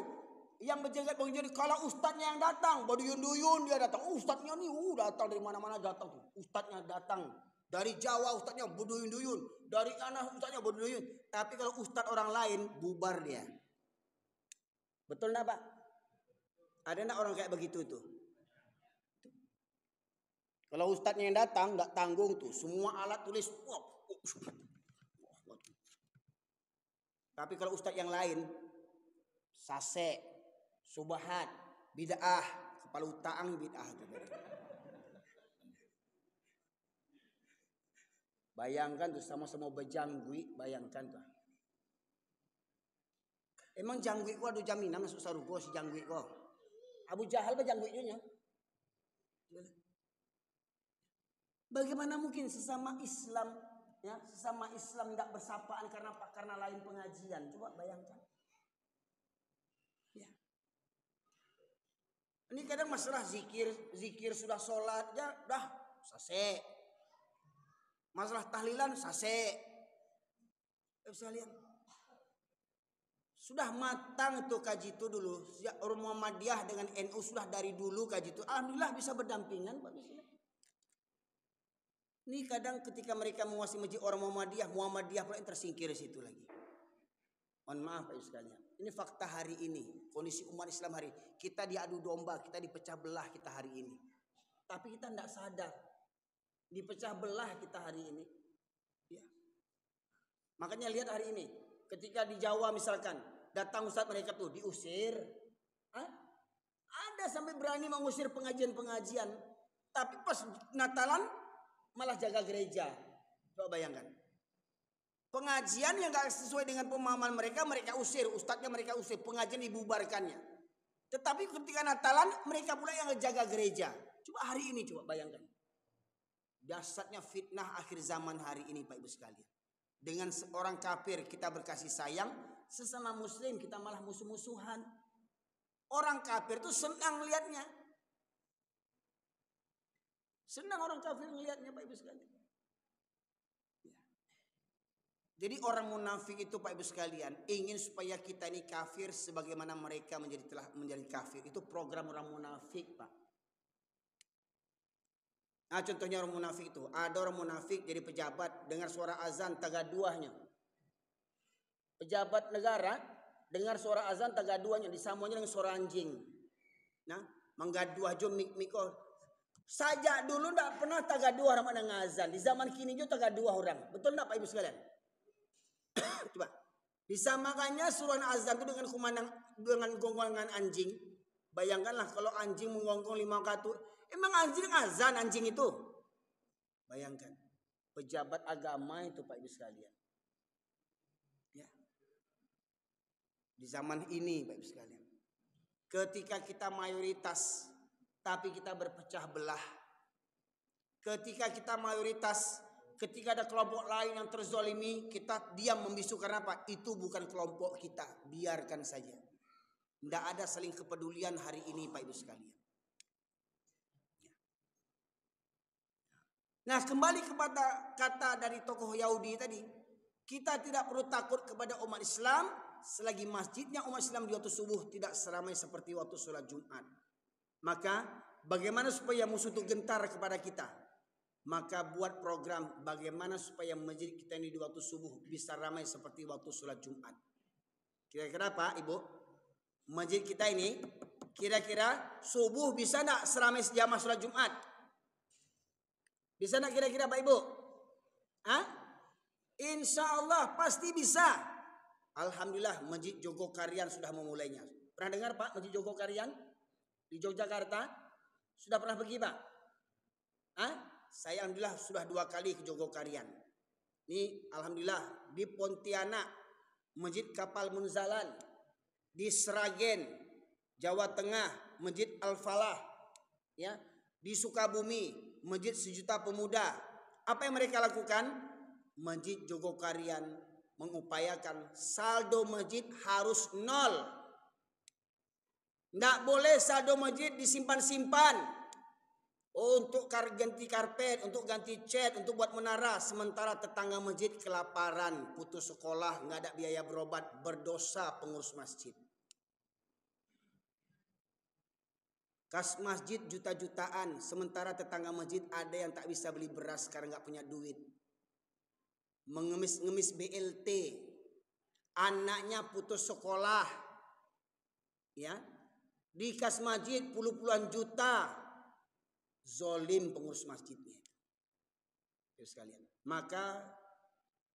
yang berjagat pengajian, kalau ustadznya yang datang, berduyun-duyun dia datang. Ustadznya nih datang dari mana-mana datang tuh. Ustadznya datang dari Jawa, ustadznya berduyun-duyun, dari sana ustadznya berduyun. Tapi kalau ustadz orang lain bubar dia. Betul enggak, Pak? Ada enggak orang kayak begitu tuh? Kalau ustadznya yang datang enggak tanggung tuh, semua alat tulis. Tapi kalau ustadz yang lain, sase, subahat, bid'ah, kepala utaang bid'ah. Bayangkan tuh sama-sama berjanggui, bayangkan tuh. Emang janggui ko ada jaminan masuk sarugo si janggui ko. Abu Jahal berjangguinya. Bagaimana mungkin sesama Islam, ya, sesama Islam tidak bersapaan karena apa? Karena lain pengajian. Coba bayangkan. Ya. Ini kadang masalah zikir sudah sholat, ya dah sase. Masalah tahlilan sase. Bisa lihat. Sudah matang tuh kaji itu dulu. Orang Muhammadiyah dengan NU sudah dari dulu kaji itu. Alhamdulillah bisa berdampingan, Pak. Ini kadang ketika mereka menguasai masjid orang Muhammadiyah pula yang tersingkir di situ lagi. Mohon maaf Pak sekalian. Ini fakta hari ini, kondisi umat Islam hari ini. Kita diadu domba, kita dipecah belah kita hari ini. Tapi kita tidak sadar dipecah belah kita hari ini. Ya. Makanya lihat hari ini, ketika di Jawa misalkan datang ustadz mereka tuh diusir. Ada sampai berani mengusir pengajian-pengajian. Tapi pas Natalan malah jaga gereja. Coba bayangkan. Pengajian yang gak sesuai dengan pemahaman mereka usir. Ustadznya mereka usir. Pengajian dibubarkannya. Tetapi ketika Natalan mereka pula yang jaga gereja. Coba hari ini coba bayangkan. Dasarnya fitnah akhir zaman hari ini Pak Ibu sekalian. Dengan seorang kafir kita berkasih sayang. Sesama muslim kita malah musuh-musuhan. Orang kafir itu senang lihatnya. Senang orang kafir melihatnya Pak Ibu sekalian. Ya. Jadi orang munafik itu Pak Ibu sekalian ingin supaya kita ini kafir sebagaimana mereka telah menjadi kafir. Itu program orang munafik Pak. Nah contohnya orang munafik itu. Ada orang munafik jadi pejabat dengar suara azan tagaduahnya. Pejabat negara dengar suara azan tagaduahnya disambungnya dengan suara anjing. Nah menggaduah jo mik-miko. Sajak dulu tidak pernah tagaduah orang dengan azan. Di zaman kini juga tagaduah orang. Betul tidak Pak Ibu sekalian? Coba. Disamakannya suruhan azan itu dengan gonggongan anjing. Bayangkanlah kalau anjing menggonggong 5 kali. Emang anjing azan anjing itu? Bayangkan. Pejabat agama itu Pak Ibu sekalian. Ya. Di zaman ini Pak Ibu sekalian. Ketika kita mayoritas tapi kita berpecah belah. Ketika kita mayoritas, ketika ada kelompok lain yang terzolimi, kita diam membisu karena apa? Itu bukan kelompok kita, biarkan saja. Tidak ada saling kepedulian hari ini Pak Ibu sekalian. Nah kembali kepada kata dari tokoh Yahudi tadi. Kita tidak perlu takut kepada umat Islam selagi masjidnya umat Islam di waktu subuh tidak seramai seperti waktu sholat Jumat. Maka bagaimana supaya musuh itu gentar kepada kita? Maka buat program bagaimana supaya masjid kita ini di waktu subuh bisa ramai seperti waktu sholat Jumat. Kira-kira Pak Ibu, masjid kita ini kira-kira subuh bisa enggak seramai sejamaah sholat Jumat? Bisa enggak kira-kira Pak Ibu? Insya Allah pasti bisa. Alhamdulillah Masjid Jogokarian sudah memulainya. Pernah dengar Pak Masjid Jogokarian? Di Yogyakarta sudah pernah pergi Pak? Saya alhamdulillah sudah 2 kali ke Jogokarian. Ini alhamdulillah di Pontianak Masjid Kapal Munzalan, di Sragen Jawa Tengah Masjid Al-Falah, ya, di Sukabumi Masjid Sejuta Pemuda. Apa yang mereka lakukan? Masjid Jogokarian mengupayakan saldo masjid harus 0. Tidak boleh saldo masjid disimpan-simpan untuk ganti karpet, untuk ganti cat, untuk buat menara. Sementara tetangga masjid kelaparan, putus sekolah, nggak ada biaya berobat, berdosa pengurus masjid. Kas masjid juta-jutaan, sementara tetangga masjid ada yang tak bisa beli beras karena nggak punya duit. Mengemis-ngemis BLT, anaknya putus sekolah, ya, di kas masjid puluhan juta, zolim pengurus masjidnya. Sekalian. Maka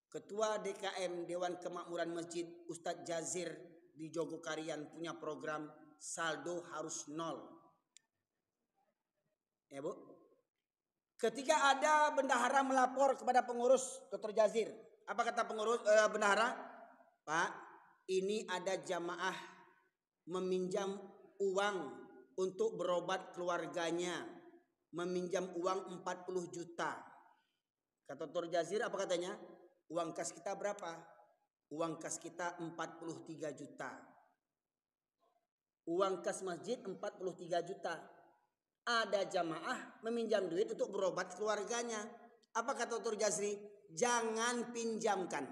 Ketua DKM Dewan Kemakmuran Masjid Ustadz Jazir di Jogokarian punya program saldo harus nol. Ya Bu, ketika ada bendahara melapor kepada pengurus Dr. Jazir, apa kata pengurus bendahara? Pak, ini ada jamaah meminjam uang untuk berobat keluarganya, meminjam uang 40 juta. Kata Dr. Jazir apa katanya? Uang kas kita berapa? Uang kas kita 43 juta. Uang kas masjid 43 juta. Ada jamaah meminjam duit untuk berobat keluarganya. Apa kata Dr. Jazri? Jangan pinjamkan.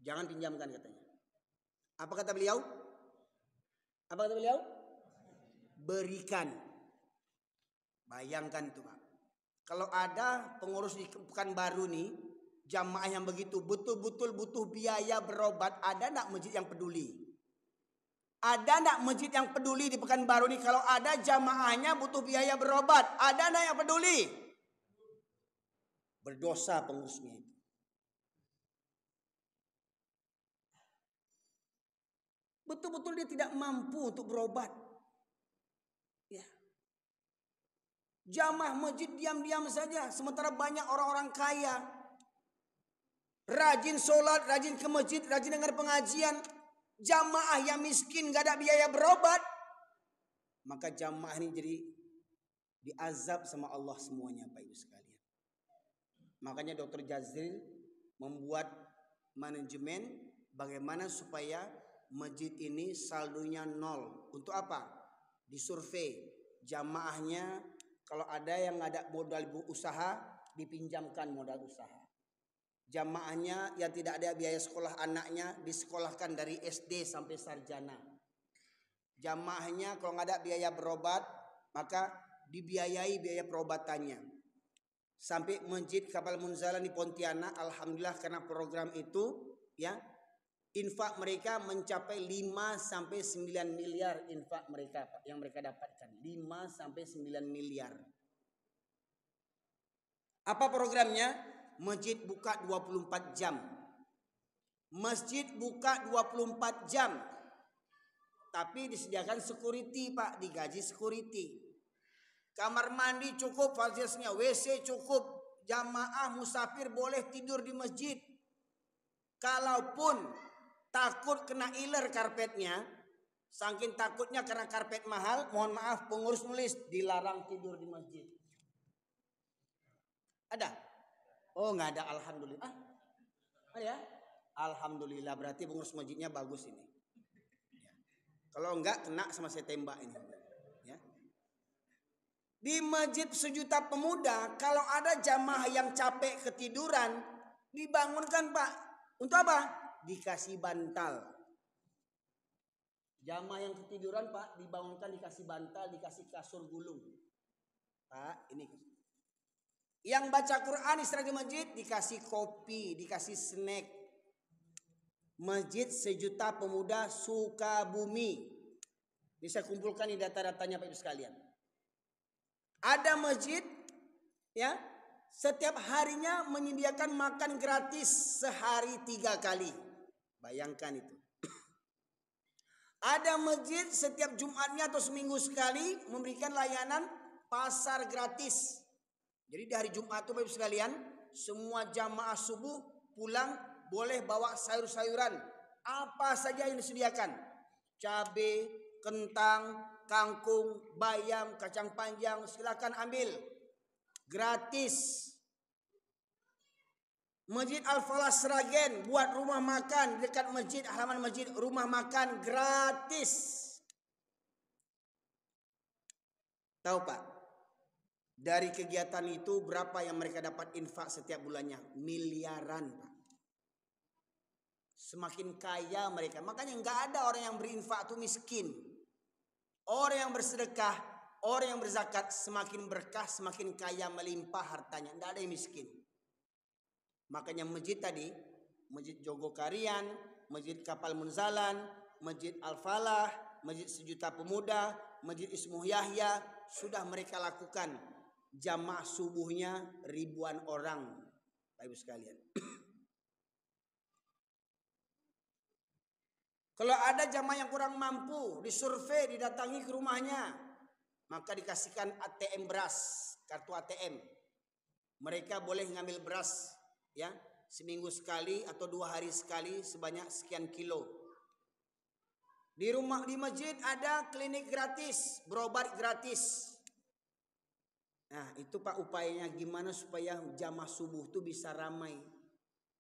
Jangan pinjamkan katanya. Apa kata beliau? Apa kata beliau? Berikan. Bayangkan tuh Pak. Kalau ada pengurus di Pekanbaru nih, jamaah yang begitu betul-betul butuh biaya berobat, ada enggak masjid yang peduli? Ada enggak masjid yang peduli di Pekanbaru nih kalau ada jamaahnya butuh biaya berobat? Ada enggak yang peduli? Berdosa pengurusnya itu. Betul-betul dia tidak mampu untuk berobat. Ya. Jamaah masjid diam-diam saja, sementara banyak orang-orang kaya, rajin sholat, rajin ke masjid, rajin dengar pengajian. Jamaah yang miskin gak ada biaya berobat, maka jamaah ini jadi diazab sama Allah semuanya Pak Ibu sekalian. Makanya Dr. Jazril membuat manajemen bagaimana supaya masjid ini saldonya nol. Untuk apa? Disurvei jamaahnya, kalau ada yang ada modal usaha dipinjamkan modal usaha. Jamaahnya yang tidak ada biaya sekolah anaknya disekolahkan dari SD sampai sarjana. Jamaahnya kalau nggak ada biaya berobat maka dibiayai biaya perobatannya. Sampai Masjid Kapal Munzalan di Pontianak, alhamdulillah karena program itu ya, infak mereka mencapai 5 sampai 9 miliar infak mereka Pak, yang mereka dapatkan 5 sampai 9 miliar. Apa programnya? Masjid buka 24 jam. Masjid buka 24 jam. Tapi disediakan security Pak, digaji security. Kamar mandi cukup, fasilitasnya WC cukup. Jamaah musafir boleh tidur di masjid. Kalaupun takut kena iler karpetnya, saking takutnya karena karpet mahal, mohon maaf pengurus nulis dilarang tidur di masjid. Ada? Oh nggak ada, alhamdulillah. Ada ya? Alhamdulillah, berarti pengurus masjidnya bagus ini. Ya. Kalau enggak kena sama saya tembak ini. Ya. Di masjid Sejuta Pemuda, kalau ada jamaah yang capek ketiduran, dibangunkan Pak. Untuk apa? Dikasih bantal. Jamaah yang ketiduran Pak, dibangunkan dikasih bantal, dikasih kasur gulung. Pak, ini. Yang baca Quran istirahat di masjid dikasih kopi, dikasih snack. Masjid Sejuta Pemuda Sukabumi. Ini saya kumpulkan di data-datanya Pak Ibu sekalian. Ada masjid ya, setiap harinya menyediakan makan gratis sehari 3 kali. Bayangkan itu. Ada masjid setiap Jumatnya atau seminggu sekali memberikan layanan pasar gratis. Jadi di hari Jumat itu Bapak Ibu sekalian, semua jamaah subuh pulang boleh bawa sayur-sayuran. Apa saja yang disediakan. Cabai, kentang, kangkung, bayam, kacang panjang, silakan ambil. Gratis. Masjid Al-Falah Sragen buat rumah makan dekat masjid, halaman masjid, rumah makan gratis. Tahu Pak? Dari kegiatan itu berapa yang mereka dapat infak setiap bulannya? Miliaran Pak. Semakin kaya mereka. Makanya nggak ada orang yang berinfak itu miskin. Orang yang bersedekah, orang yang berzakat semakin berkah, semakin kaya, melimpah hartanya. Tidak ada yang miskin. Makanya masjid tadi, Masjid Jogokarian, Masjid Kapal Munzalan, Masjid Al-Falah, Masjid Sejuta Pemuda, Masjid Ismuh Yahya, sudah mereka lakukan jamaah subuhnya ribuan orang, Bapak Ibu sekalian. Kalau ada jamaah yang kurang mampu, disurvei, didatangi ke rumahnya, maka dikasihkan ATM beras, kartu ATM. Mereka boleh ngambil beras, ya, seminggu sekali atau 2 hari sekali sebanyak sekian kilo. Di rumah, di masjid ada klinik gratis, berobat gratis. Nah, itu Pak upayanya gimana supaya jamaah subuh itu bisa ramai,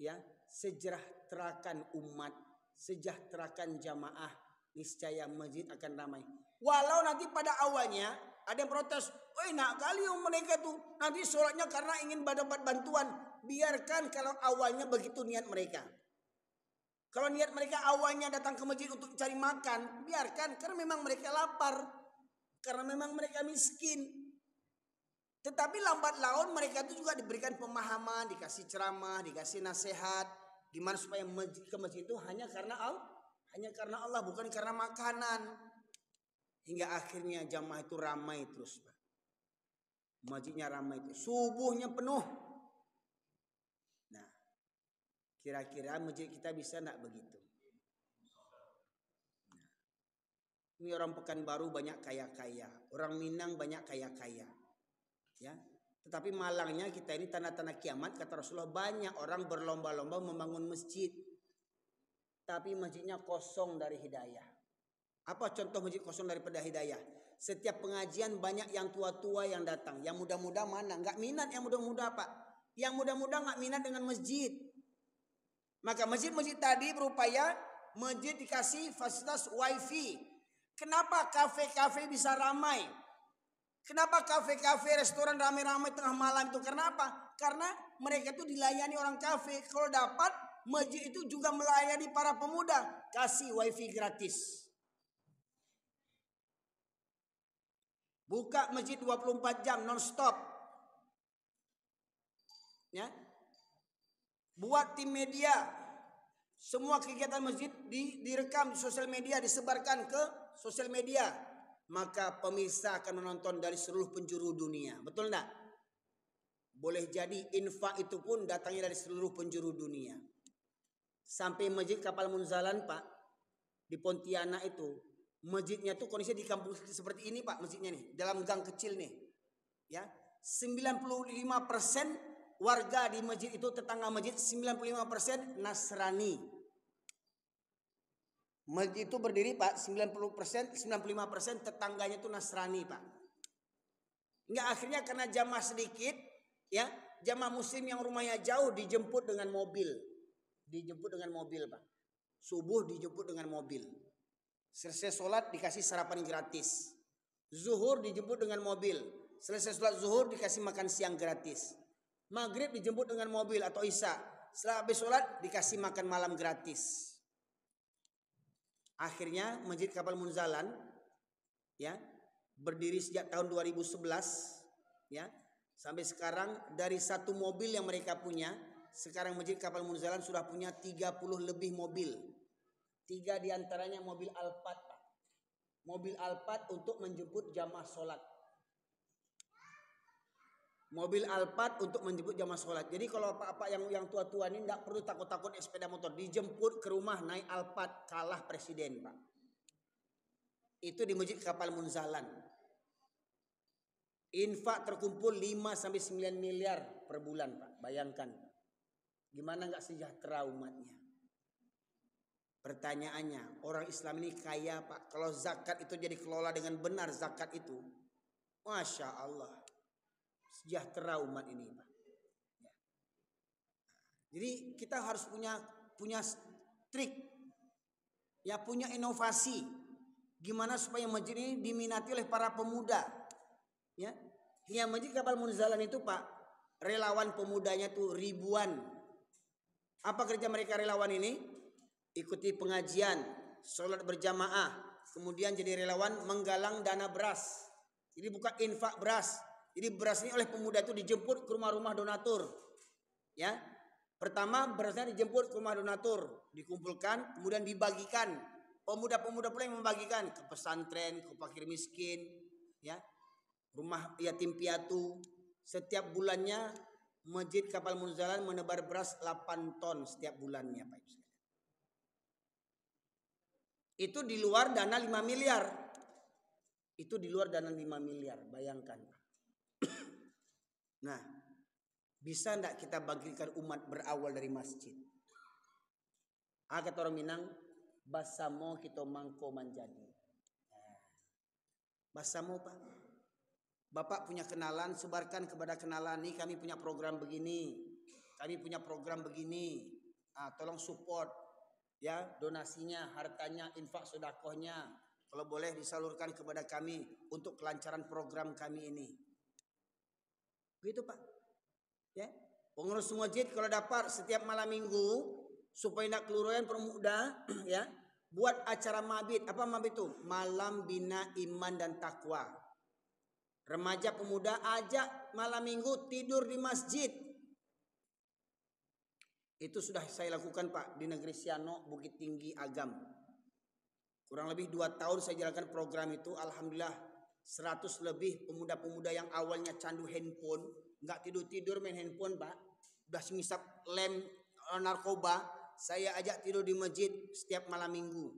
ya, sejahterakan umat, sejahterakan jamaah, niscaya masjid akan ramai. Walau nanti pada awalnya ada yang protes, "Woi, nak kali mereka tuh nanti sholatnya karena ingin dapat bantuan." Biarkan kalau awalnya begitu niat mereka. Kalau niat mereka awalnya datang ke masjid untuk cari makan, biarkan, karena memang mereka lapar, karena memang mereka miskin. Tetapi lambat laun mereka itu juga diberikan pemahaman, dikasih ceramah, dikasih nasihat, gimana supaya ke masjid itu hanya karena Allah, bukan karena makanan. Hingga akhirnya jamaah itu ramai terus, Pak. Masjidnya ramai itu, subuhnya penuh. Nah, kira-kira masjid kita bisa enggak begitu? Nah, ini orang Pekanbaru banyak kaya-kaya, orang Minang banyak kaya-kaya, ya. Tetapi malangnya kita ini tanda-tanda kiamat, kata Rasulullah, banyak orang berlomba-lomba membangun masjid, tapi masjidnya kosong dari hidayah. Apa contoh masjid kosong daripada hidayah? Setiap pengajian banyak yang tua-tua yang datang, yang muda-muda mana? Enggak minat yang muda-muda, Pak. Yang muda-muda enggak minat dengan masjid. Maka masjid-masjid tadi berupaya masjid dikasih fasilitas wifi. Kenapa kafe-kafe bisa ramai? Kenapa kafe-kafe, restoran ramai-ramai tengah malam itu? Karena apa? Karena mereka itu dilayani orang kafe. Kalau dapat, masjid itu juga melayani para pemuda, kasih wifi gratis. Buka masjid 24 jam non-stop. Ya. Buat tim media. Semua kegiatan masjid direkam di sosial media, disebarkan ke sosial media. Maka pemirsa akan menonton dari seluruh penjuru dunia. Betul enggak? Boleh jadi infak itu pun datangnya dari seluruh penjuru dunia. Sampai masjid Kapal Munzalan, Pak, di Pontianak itu, masjidnya tuh kondisinya di kampung seperti ini, Pak, masjidnya nih, dalam gang kecil nih. Ya, 95% warga di masjid itu, tetangga masjid 95% Nasrani. Masjid itu berdiri, Pak, 95% tetangganya itu Nasrani, Pak. Hingga akhirnya karena jamaah sedikit, ya, jamaah muslim yang rumahnya jauh dijemput dengan mobil. Dijemput dengan mobil, Pak. Subuh dijemput dengan mobil. Selesai sholat dikasih sarapan gratis. Zuhur dijemput dengan mobil. Selesai sholat zuhur dikasih makan siang gratis. Maghrib dijemput dengan mobil atau isya. Setelah habis sholat dikasih makan malam gratis. Akhirnya Masjid Kapal Munzalan, ya, berdiri sejak tahun 2011, ya, sampai sekarang dari 1 mobil yang mereka punya, sekarang Masjid Kapal Munzalan sudah punya 30 lebih mobil. 3 diantaranya mobil Alphard, Pak. Mobil Alphard untuk menjemput jamaah sholat. Mobil Alphard untuk menjemput jamaah sholat. Jadi kalau apa-apa yang tua-tua ini tidak perlu takut-takut naik sepeda motor. Dijemput ke rumah naik Alphard, kalah presiden, Pak. Itu di Masjid Kapal Munzalan. Infak terkumpul 5-9 miliar per bulan, Pak. Bayangkan. Gimana nggak sejahtera umatnya? Pertanyaannya, orang Islam ini kaya, Pak. Kalau zakat itu jadi kelola dengan benar, zakat itu, Masya Allah, sejahtera umat ini, Pak. Ya. Jadi kita harus punya trik, ya, punya inovasi. Gimana supaya masjid ini diminati oleh para pemuda, ya? Hingga Masjid Kapal Munzalan itu, Pak, relawan pemudanya tuh ribuan. Apa kerja mereka relawan ini? Ikuti pengajian, sholat berjamaah, kemudian jadi relawan menggalang dana beras. Jadi bukan infak beras. Jadi beras ini oleh pemuda itu dijemput ke rumah-rumah donatur. Ya. Pertama berasnya dijemput ke rumah donatur, dikumpulkan, kemudian dibagikan. Pemuda-pemuda pula yang membagikan ke pesantren, ke fakir miskin, ya. Rumah yatim piatu. Setiap bulannya Masjid Kapal Munzalan menebar beras 8 ton setiap bulannya, Pak Ibu sekalian. Itu di luar dana 5 miliar. Itu di luar dana 5 miliar, bayangkan. Nah, bisa enggak kita bagikan umat berawal dari masjid? Kata orang Minang, basamo kita mangko manjadi. Basamo, Pak. Bapak punya kenalan, sebarkan kepada kenalan nih, kami punya program begini. Kami punya program begini. Tolong support ya, donasinya, hartanya, infak sedekahnya. Kalau boleh disalurkan kepada kami untuk kelancaran program kami ini. Begitu, Pak. Ya. Pengurus masjid kalau dapat setiap malam minggu supaya nak kelurahan pemuda ya, buat acara mabit. Apa mabit itu? Malam bina iman dan takwa. Remaja pemuda ajak malam minggu tidur di masjid. Itu sudah saya lakukan, Pak, di negeri Siano, Bukit Tinggi, Agam. Kurang lebih 2 tahun saya jalankan program itu. Alhamdulillah 100 lebih pemuda-pemuda yang awalnya candu handphone, nggak tidur-tidur main handphone, Pak. Udah semisap lem narkoba, saya ajak tidur di masjid setiap malam minggu.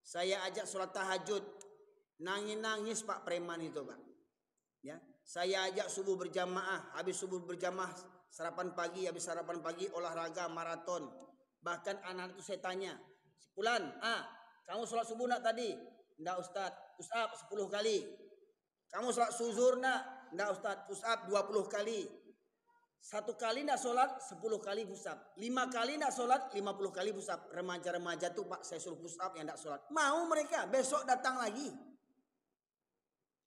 Saya ajak sholat tahajud. Nangis-nangis Pak preman itu, Pak. Ya, saya ajak subuh berjamaah, habis subuh berjamaah sarapan pagi, habis sarapan pagi olahraga maraton. Bahkan anak itu saya tanya, "Sepulan, kamu sholat subuh nak tadi?" "Enggak, Ustaz." "Push up 10 kali." "Kamu sholat zuhur nak?" "Enggak, Ustaz." "Push up 20 kali." 1 kali enggak sholat 10 kali push up. 5 kali enggak sholat 50 kali push up. Remaja-remaja tuh, Pak, saya suruh push up yang enggak sholat. Mau mereka, besok datang lagi.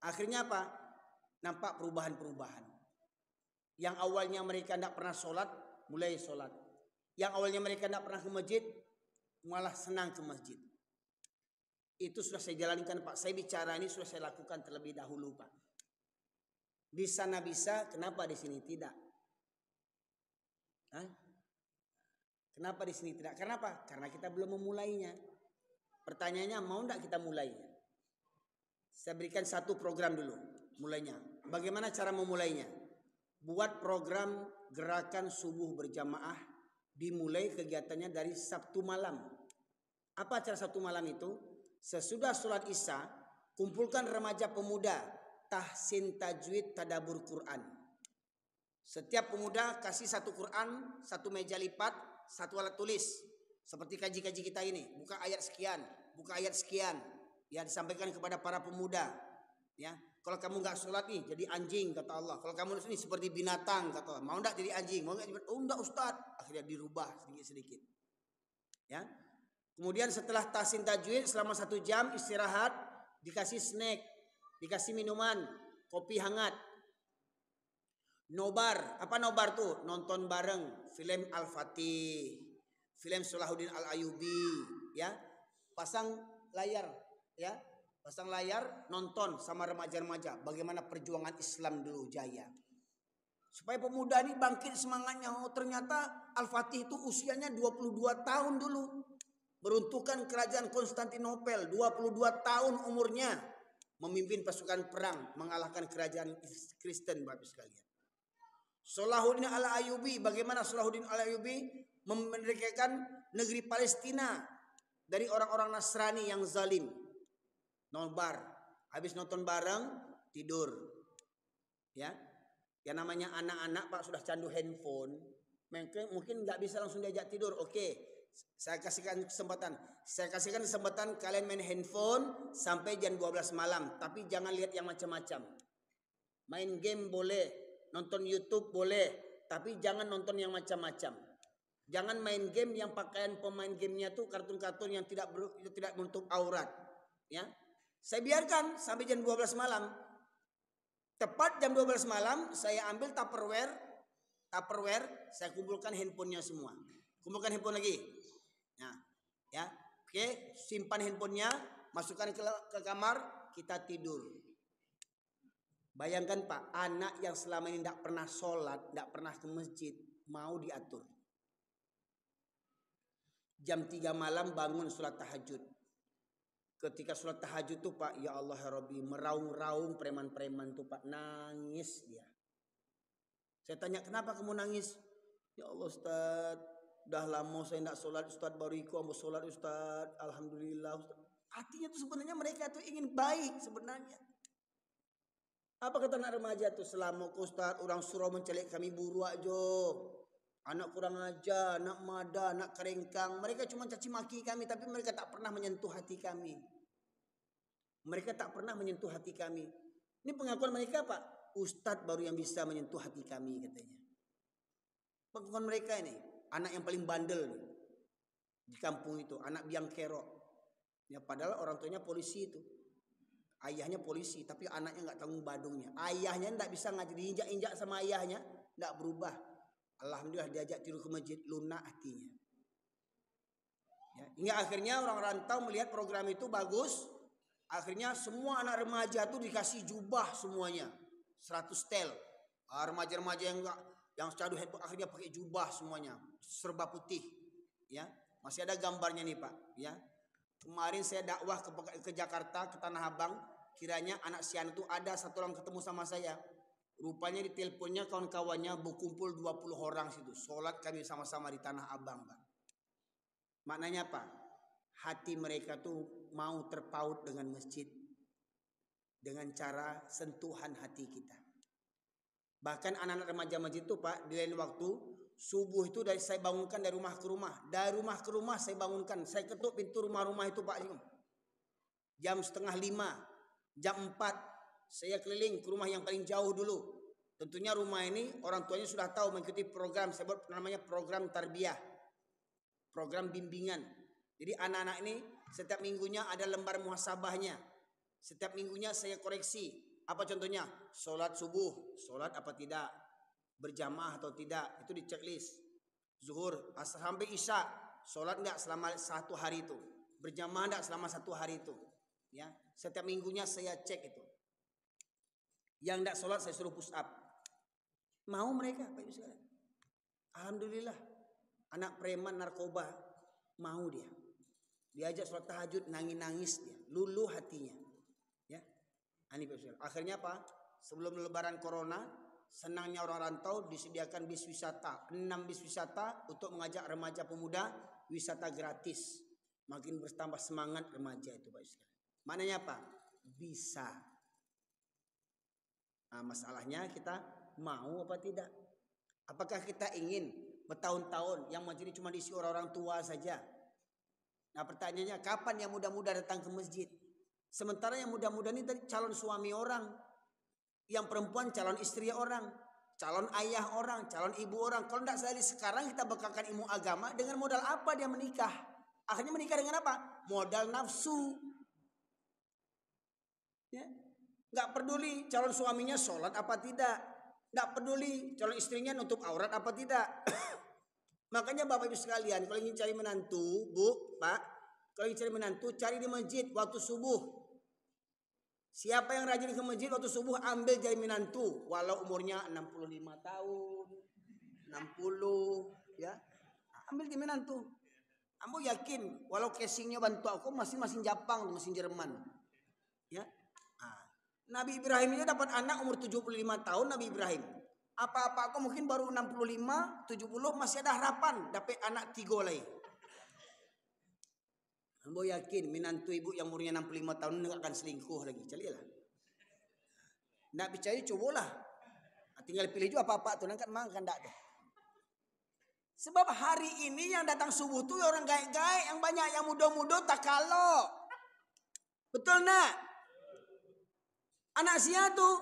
Akhirnya apa? Nampak perubahan-perubahan. Yang awalnya mereka tidak pernah sholat, mulai sholat. Yang awalnya mereka tidak pernah ke masjid, malah senang ke masjid. Itu sudah saya jalankan, Pak. Saya bicara ini sudah saya lakukan terlebih dahulu, Pak. Di sana bisa, kenapa di sini tidak? Kenapa di sini tidak? Kenapa? Karena kita belum memulainya. Pertanyaannya, mau tidak kita mulainya? Saya berikan satu program dulu, mulainya. Bagaimana cara memulainya? Buat program gerakan subuh berjamaah, dimulai kegiatannya dari Sabtu malam. Apa acara Sabtu malam itu? Sesudah sholat Isya, kumpulkan remaja pemuda, tahsin tajwid tadabur Quran. Setiap pemuda kasih 1 Quran, 1 meja lipat, 1 alat tulis. Seperti kaji-kaji kita ini, buka ayat sekian, buka ayat sekian. Ya, disampaikan kepada para pemuda. Ya, kalau kamu nggak sholat nih jadi anjing kata Allah. Kalau kamu ini seperti binatang kata Allah. Mau nggak jadi anjing? Mau nggak? Oh nggak, Ustaz. Akhirnya dirubah sedikit-sedikit. Ya. Kemudian setelah tahsin tajwid selama 1 jam istirahat, dikasih snack, dikasih minuman, kopi hangat. Nobar, apa nobar tuh? Nonton bareng film Al-Fatih, film Salahuddin Al-Ayyubi, ya. Pasang layar, ya. Pasang layar, nonton sama remaja-remaja bagaimana perjuangan Islam dulu jaya. Supaya pemuda ini bangkit semangatnya. Oh, ternyata Al-Fatih itu usianya 22 tahun dulu. Meruntuhkan kerajaan Konstantinopel, 22 tahun umurnya. Memimpin pasukan perang, mengalahkan kerajaan Kristen, Bapak sekalian. Salahuddin Al-Ayyubi, bagaimana Salahuddin Al-Ayyubi memerdekakan negeri Palestina dari orang-orang Nasrani yang zalim. Nobar, habis nonton bareng tidur. Ya. Yang namanya anak-anak, Pak, sudah candu handphone, mungkin nggak bisa langsung diajak tidur. Oke, saya kasihkan kesempatan. Saya kasihkan kesempatan kalian main handphone sampai jam 12 malam, tapi jangan lihat yang macam-macam. Main game boleh, nonton YouTube boleh, tapi jangan nonton yang macam-macam. Jangan main game yang pakaian pemain gamenya tuh kartun-kartun yang tidak menutup aurat. Ya. Saya biarkan sampai jam 12 malam. Tepat jam 12 malam saya ambil Tupperware, saya kumpulkan handphonenya semua. Kumpulkan handphone lagi. Nah, ya. Oke, simpan handphonenya, masukkan ke kamar, kita tidur. Bayangkan Pak, anak yang selama ini tidak pernah sholat, tidak pernah ke masjid, mau diatur. Jam 3 malam bangun sholat tahajud. Ketika sholat tahajud tuh Pak, ya Allah ya Rabbi, meraung-raung preman-preman tuh Pak, nangis dia. Saya tanya, kenapa kamu nangis? Ya Allah Ustaz, udah lama saya tidak sholat Ustaz, baru ikut mau sholat Ustaz, alhamdulillah Ustaz. Artinya tuh sebenarnya mereka tuh ingin baik sebenarnya. Apa kata anak remaja tuh, selama Ustaz orang suruh mencelik kami buruak jo. Anak kurang ajar, anak mada, anak kerengkang. Mereka cuma caci maki kami, tapi mereka tak pernah menyentuh hati kami. Mereka tak pernah menyentuh hati kami. Ini pengakuan mereka Pak. Ustadz baru yang bisa menyentuh hati kami katanya. Pengakuan mereka ini. Anak yang paling bandel nih, di kampung itu. Anak biang kerok. Ya, padahal orang tuanya polisi itu. Ayahnya polisi, tapi anaknya nggak tanggung badungnya. Ayahnya nggak bisa ngaji, diinjak-injak sama ayahnya. Nggak berubah. Alhamdulillah diajak tidur ke masjid, lunak hatinya. Ya, hingga akhirnya orang rantau melihat program itu bagus. Akhirnya semua anak remaja itu dikasih jubah semuanya, 100 tel. Remaja-remaja yang caduh headphone akhirnya pakai jubah semuanya, serba putih. Ya, masih ada gambarnya nih Pak. Ya, kemarin saya dakwah ke Jakarta, ke Tanah Abang. Kiranya anak sian itu ada satu orang ketemu sama saya. Rupanya di teleponnya kawan-kawannya berkumpul 20 orang situ. Sholat kami sama-sama di Tanah Abang, Pak. Maknanya apa? Hati mereka tuh mau terpaut dengan masjid. Dengan cara sentuhan hati kita. Bahkan anak-anak remaja masjid itu Pak, di lain waktu, subuh itu saya bangunkan dari rumah ke rumah. Dari rumah ke rumah saya bangunkan. Saya ketuk pintu rumah-rumah itu Pak. Jam 4:30. Jam 4. Saya keliling ke rumah yang paling jauh dulu. Tentunya rumah ini orang tuanya sudah tahu mengikuti program, saya buat namanya program tarbiyah. Program bimbingan. Jadi anak-anak ini setiap minggunya ada lembar muhasabahnya. Setiap minggunya saya koreksi. Apa contohnya? Sholat subuh, sholat apa tidak? Berjamaah atau tidak? Itu di checklist. Zuhur, asar sampai isya, sholat enggak selama satu hari itu? Berjamaah enggak selama satu hari itu? Ya, setiap minggunya saya cek itu. Yang tidak sholat saya suruh push up. Mau mereka Pak Ibu sekalian. Alhamdulillah. Anak preman narkoba mau dia. Diajak sholat tahajud nangis-nangis dia. Luluh hatinya. Ya. Ini Pak Ibu sekalian. Akhirnya apa? Sebelum lebaran corona, senangnya orang rantau disediakan bis wisata. 6 bis wisata untuk mengajak remaja pemuda wisata gratis. Makin bertambah semangat remaja itu Pak Ibu sekalian. Maknanya apa? Bisa. Nah, masalahnya kita mau apa tidak? Apakah kita ingin bertahun-tahun yang masjid cuma diisi orang-orang tua saja? Nah pertanyaannya, kapan yang muda-muda datang ke masjid? Sementara yang muda-muda ini calon suami orang, yang perempuan calon istri orang, calon ayah orang, calon ibu orang. Kalau tidak sekali sekarang kita bekalkan ilmu agama, dengan modal apa dia menikah? Akhirnya menikah dengan apa? Modal nafsu. Ya. Nggak peduli calon suaminya sholat apa tidak. Nggak peduli calon istrinya nutup aurat apa tidak. Makanya Bapak Ibu sekalian, kalau ingin cari menantu, Bu, Pak, kalau ingin cari menantu, cari di masjid waktu subuh. Siapa yang rajin ke masjid waktu subuh, ambil jadi menantu. Walau umurnya 65 tahun, 60, ya. Ambil jadi menantu. Kamu yakin, walau casingnya bantu aku, masing-masing Jepang, mesin Jerman. Ya. Nabi Ibrahim ini dapat anak umur 75 tahun Nabi Ibrahim. Apa-apa aku mungkin baru 65, 70 masih ada harapan dapat anak 3 lagi. Ambo yakin menantu ibu yang umurnya 65 tahun enggak akan selingkuh lagi. Carilah. Nak percaya cobalah. Tinggal pilih juga apa-apa tuh kan makan enggak deh. Sebab hari ini yang datang subuh tuh orang gaek-gaek yang banyak, yang muda-muda tak kalau. Betul nak? Anak sia tuh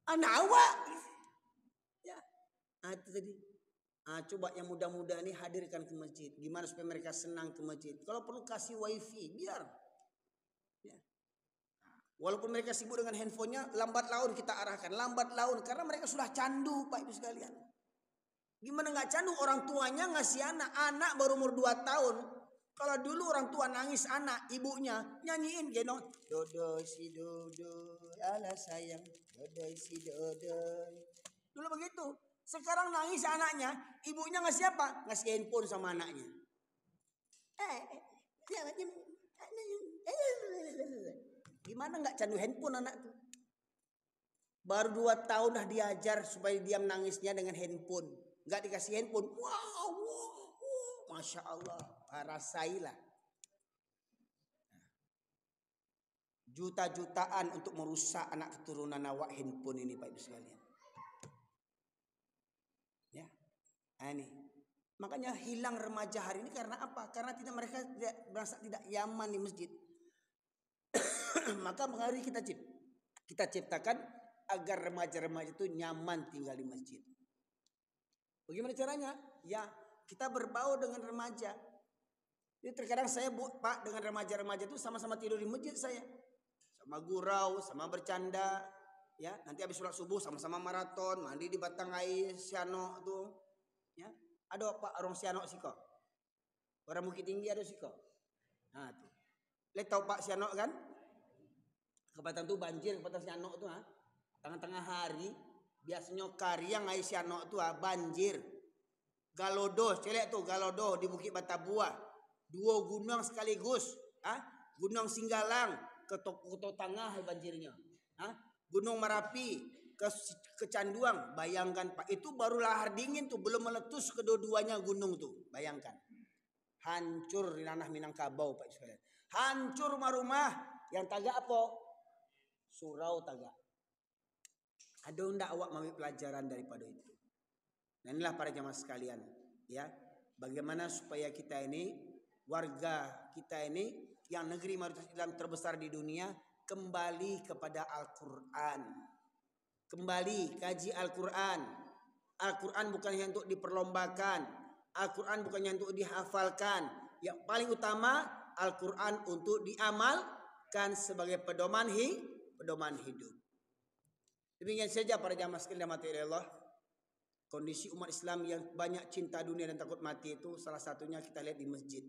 anak awak. Ya. Itu tadi. Coba yang muda-muda ini hadirkan ke masjid. Gimana supaya mereka senang ke masjid? Kalau perlu kasih wifi, biar. Ya. Walaupun mereka sibuk dengan handphonenya, lambat laun kita arahkan. Lambat laun karena mereka sudah candu Pak Ibu sekalian. Gimana nggak candu? Orang tuanya ngasih anak baru umur 2 tahun. Kalau dulu orang tua nangis anak, ibunya nyanyiin gendong. Dodo si dodo, ala sayang, dodo si dodo. Dulu begitu. Sekarang nangis anaknya, ibunya ngasih apa? Ngasih handphone sama anaknya. Gimana nggak candu handphone anak tuh? Baru 2 tahun dah diajar supaya diam nangisnya dengan handphone. Nggak dikasih handphone. Wow, Masya Allah. Rasailah. Juta-jutaan untuk merusak anak keturunan awak handphone ini Pak Ibu sekalian. Ya. Nah, ini. Makanya hilang remaja hari ini karena apa? Karena mereka merasa tidak nyaman di masjid. Maka mari kita ciptakan agar remaja-remaja itu nyaman tinggal di masjid. Bagaimana caranya? Ya, kita berbau dengan remaja. Jadi terkadang saya Pak dengan remaja-remaja itu sama-sama tidur di masjid saya. Sama gurau, sama bercanda, ya. Nanti habis sholat subuh sama-sama maraton, mandi di batang air Siano tuh, ya. Ada Pak orang Siano siko. Orang Bukit Tinggi ada siko. Nah tuh. Lihat tahu Pak Siano kan? Kepatan tuh banjir kepatan Siano tuh, tengah-tengah hari biasanya Kariang air Siano tuh banjir. Galodo, celek tuh Galodo di Bukit Batabuah. 2 gunung sekaligus, Gunung Singgalang ke Tengah banjirnya. Gunung Merapi ke Canduang. Bayangkan Pak, itu baru lahar dingin tuh, belum meletus kedua-duanya gunung tuh. Bayangkan. Hancur di tanah Minangkabau Pak sekalian. Hancur rumah-rumah yang tagak apa? Surau tagak. Ada ndak awak mengambil pelajaran daripada itu? Nah, inilah para jamaah sekalian, ya. Bagaimana supaya kita ini, warga kita ini yang negeri mayoritas Islam terbesar di dunia, kembali kepada Al-Quran. Kembali kaji Al-Quran. Al-Quran bukan hanya untuk diperlombakan. Al-Quran bukan hanya untuk dihafalkan. Yang paling utama, Al-Quran untuk diamalkan sebagai pedoman hidup. Demikian saja para jamaah sekalian dirahmati Allah. Kondisi umat Islam yang banyak cinta dunia dan takut mati itu salah satunya kita lihat di masjid.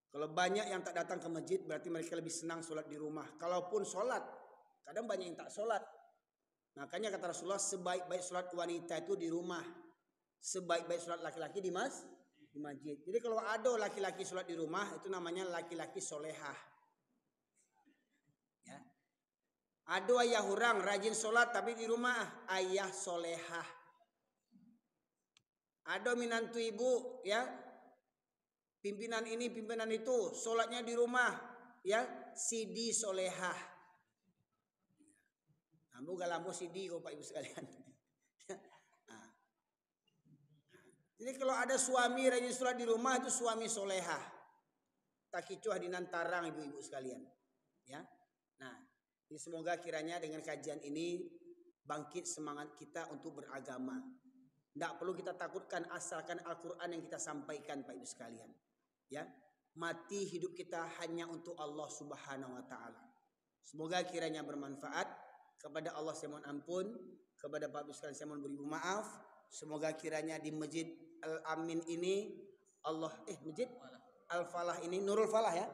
Kalau banyak yang tak datang ke masjid berarti mereka lebih senang sholat di rumah. Kalaupun sholat, kadang banyak yang tak sholat. Makanya kata Rasulullah, sebaik-baik sholat wanita itu di rumah, sebaik-baik sholat laki-laki di masjid. Jadi kalau ada laki-laki sholat di rumah itu namanya laki-laki solehah. Ya. Ada ayah orang rajin sholat tapi di rumah ayah solehah. Ada minantu ibu, ya. Pimpinan ini, pimpinan itu, sholatnya di rumah, ya, Sidi solehah. Ambo galambo Sidi, Pak Ibu sekalian. Nah. Jadi kalau ada suami rajin sholat di rumah itu suami solehah. Takicuah dinantarang ibu-ibu sekalian, ya. Nah, jadi semoga kiranya dengan kajian ini bangkit semangat kita untuk beragama. Tidak perlu kita takutkan asalkan Al-Quran yang kita sampaikan Pak Ibu sekalian. Ya, mati hidup kita hanya untuk Allah Subhanahu wa taala. Semoga kiranya bermanfaat. Kepada Allah saya mohon ampun, kepada Pak Ibu sekalian saya mohon beribu maaf. Semoga kiranya di Masjid Al-Amin ini Masjid Al-Falah ini, Nurul Falah ya.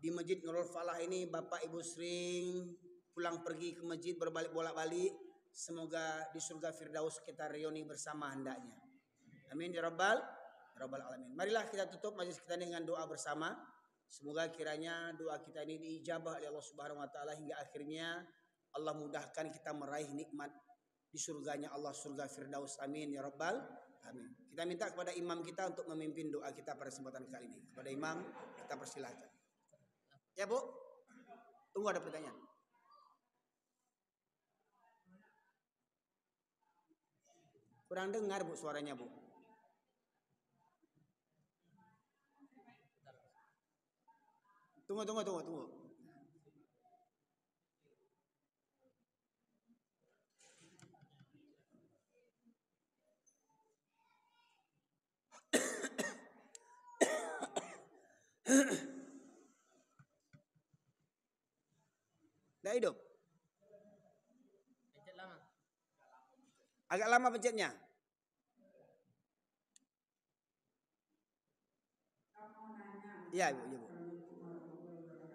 Di Masjid Nurul Falah ini Bapak Ibu sering pulang pergi ke masjid berbalik bolak-balik. Semoga di surga Firdaus kita reuni bersama hendaknya. Amin ya rabbal alamin. Marilah kita tutup majelis kita dengan doa bersama. Semoga kiranya doa kita ini diijabah oleh Allah Subhanahu wa taala hingga akhirnya Allah mudahkan kita meraih nikmat di surganya Allah, surga Firdaus. Amin ya rabbal alamin. Kita minta kepada imam kita untuk memimpin doa kita pada kesempatan kali ini. Kepada imam kita persilahkan. Ya Bu, tunggu ada pertanyaan. Kurang dengar Bu suaranya Bu. Tunggu. Dah hidup. Pencet lama. Agak lama pencetnya. Mau nanya Iya, Bu. Iya, Bu.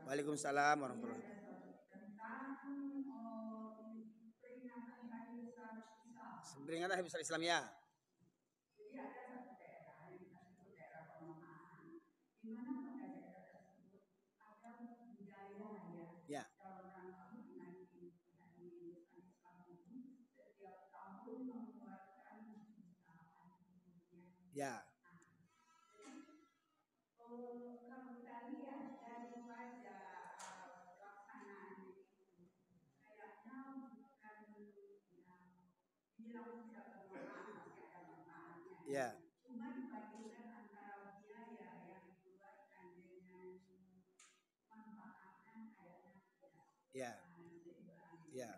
Waalaikumsalam warahmatullahi wabarakatuh. Peringatan Hari Besar Islam ya. Ya. Ya. Ya. Ya. Ya. Ya.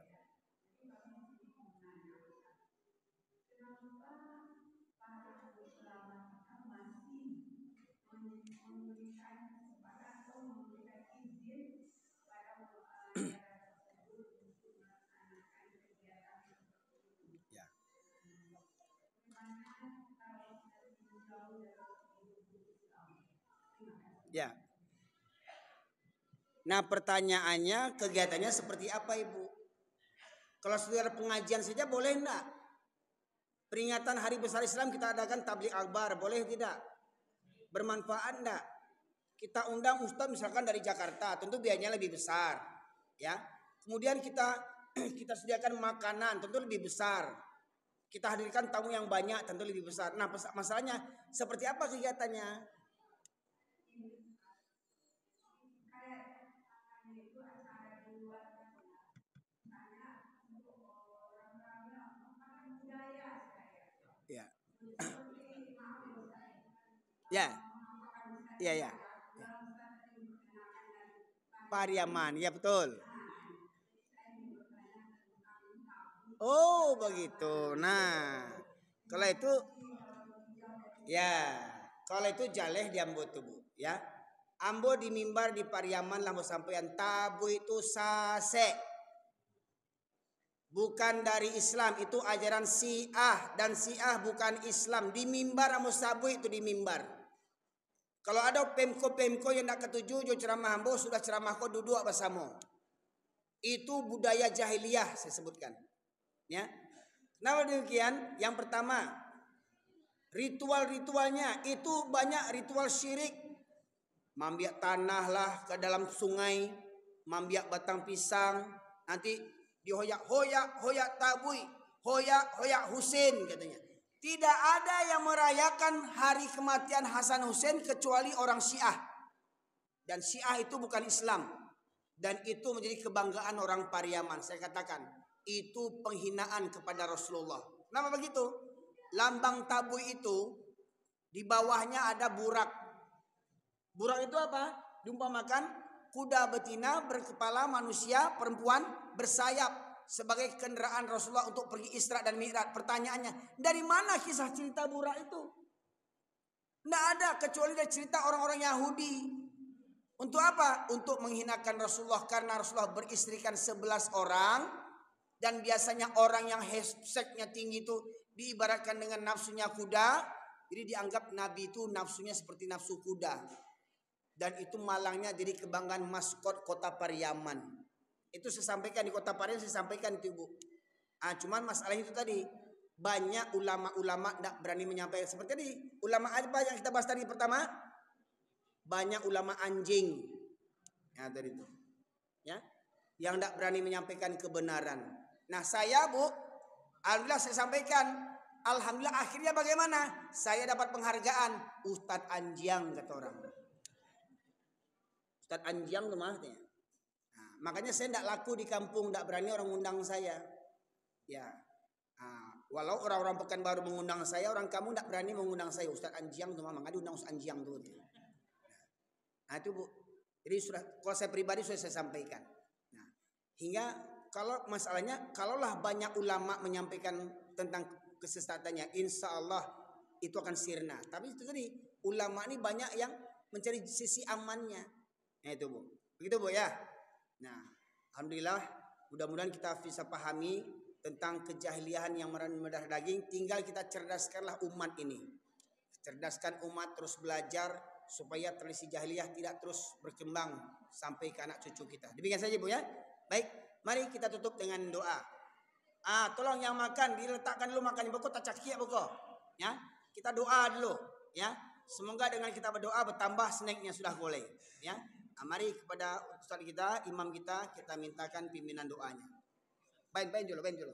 Ya. Nah, pertanyaannya kegiatannya seperti apa, Ibu? Kalau saudara pengajian saja boleh enggak? Peringatan Hari Besar Islam kita adakan tabligh akbar, boleh tidak? Bermanfaat enggak? Kita undang ustaz misalkan dari Jakarta, tentu biayanya lebih besar, ya. Kemudian kita sediakan makanan, tentu lebih besar. Kita hadirkan tamu yang banyak, tentu lebih besar. Nah, masalahnya seperti apa kegiatannya? Ya. Ya. Iya, ya. Pariaman, ya betul. Oh, begitu. Nah, kalau itu ya, kalau itu jaleh di Ambo tuh, Bu, ya. Ambo di mimbar di Pariaman lambo sampeyan tabu itu sase. Bukan dari Islam, itu ajaran Syiah dan Syiah bukan Islam. Di mimbar ambo sabu itu di mimbar. Kalau ada pemko-pemko yang nak ketujuh jo ceramah ambo sudah ceramah ko duduk bersama. Itu budaya jahiliyah saya sebutkan. Ya. Kenapa demikian? Yang pertama, ritual-ritualnya itu banyak ritual syirik. Mambiak tanah lah ke dalam sungai, mambiak batang pisang, nanti dihoyak-hoyak tabui, hoyak Husain katanya. Tidak ada yang merayakan hari kematian Hasan Husain kecuali orang Syiah. Dan Syiah itu bukan Islam. Dan itu menjadi kebanggaan orang Pariaman. Saya katakan, itu penghinaan kepada Rasulullah. Kenapa begitu? Lambang tabu itu di bawahnya ada burak. Burak itu apa? Diumpamakan kuda betina berkepala manusia perempuan bersayap sebagai kendaraan Rasulullah untuk pergi Isra dan Mi'raj. Pertanyaannya, dari mana kisah cerita burak itu? Tidak ada kecuali dari cerita orang-orang Yahudi. Untuk apa? Untuk menghinakan Rasulullah karena Rasulullah beristrikan 11 orang dan biasanya orang yang hashtagnya tinggi itu diibaratkan dengan nafsunya kuda. Jadi dianggap Nabi itu nafsunya seperti nafsu kuda. Dan itu malangnya jadi kebanggaan maskot kota Pariaman. Itu saya sampaikan di kota Pariaman, saya sampaikan itu, Bu. Cuman masalahnya itu tadi banyak ulama-ulama tidak berani menyampaikan. Seperti tadi ulama apa yang kita bahas tadi pertama? Banyak ulama anjing. Ya tadi itu. Ya. Yang tidak berani menyampaikan kebenaran. Nah, saya, Bu, alhamdulillah saya sampaikan. Alhamdulillah akhirnya bagaimana? Saya dapat penghargaan Ustadz Anjiang kata orang. Ustadz Anjiang itu maksudnya. Nah, makanya saya tidak laku di kampung, tidak berani orang undang saya. Ya. Walau orang-orang Pekanbaru mengundang saya, orang kamu tidak berani mengundang saya. Ustadz Anjiang itu makanya diundang Ustadz Anjiang tuh. Nah itu, Bu. Jadi sudah, kalau saya pribadi sudah saya sampaikan. Nah, hingga kalau masalahnya, kalaulah banyak ulama menyampaikan tentang kesesatannya, insya Allah itu akan sirna. Tapi itu tadi ulama ini banyak yang mencari sisi amannya. Nah itu, Bu. Begitu, Bu, ya. Nah, alhamdulillah, mudah-mudahan kita bisa pahami tentang kejahiliahan yang mendarah daging. Tinggal kita cerdaskanlah umat ini. Cerdaskan umat terus belajar supaya tradisi jahiliyah tidak terus berkembang sampai ke anak cucu kita. Demikian saja Bu ya. Baik, mari kita tutup dengan doa. Tolong yang makan diletakkan dulu makan buku tak cakia buku. Ya, kita doa dulu ya. Semoga dengan kita berdoa bertambah snacknya sudah boleh ya. Mari kepada ustaz kita, imam kita mintakan pimpinan doanya. Baik dulu.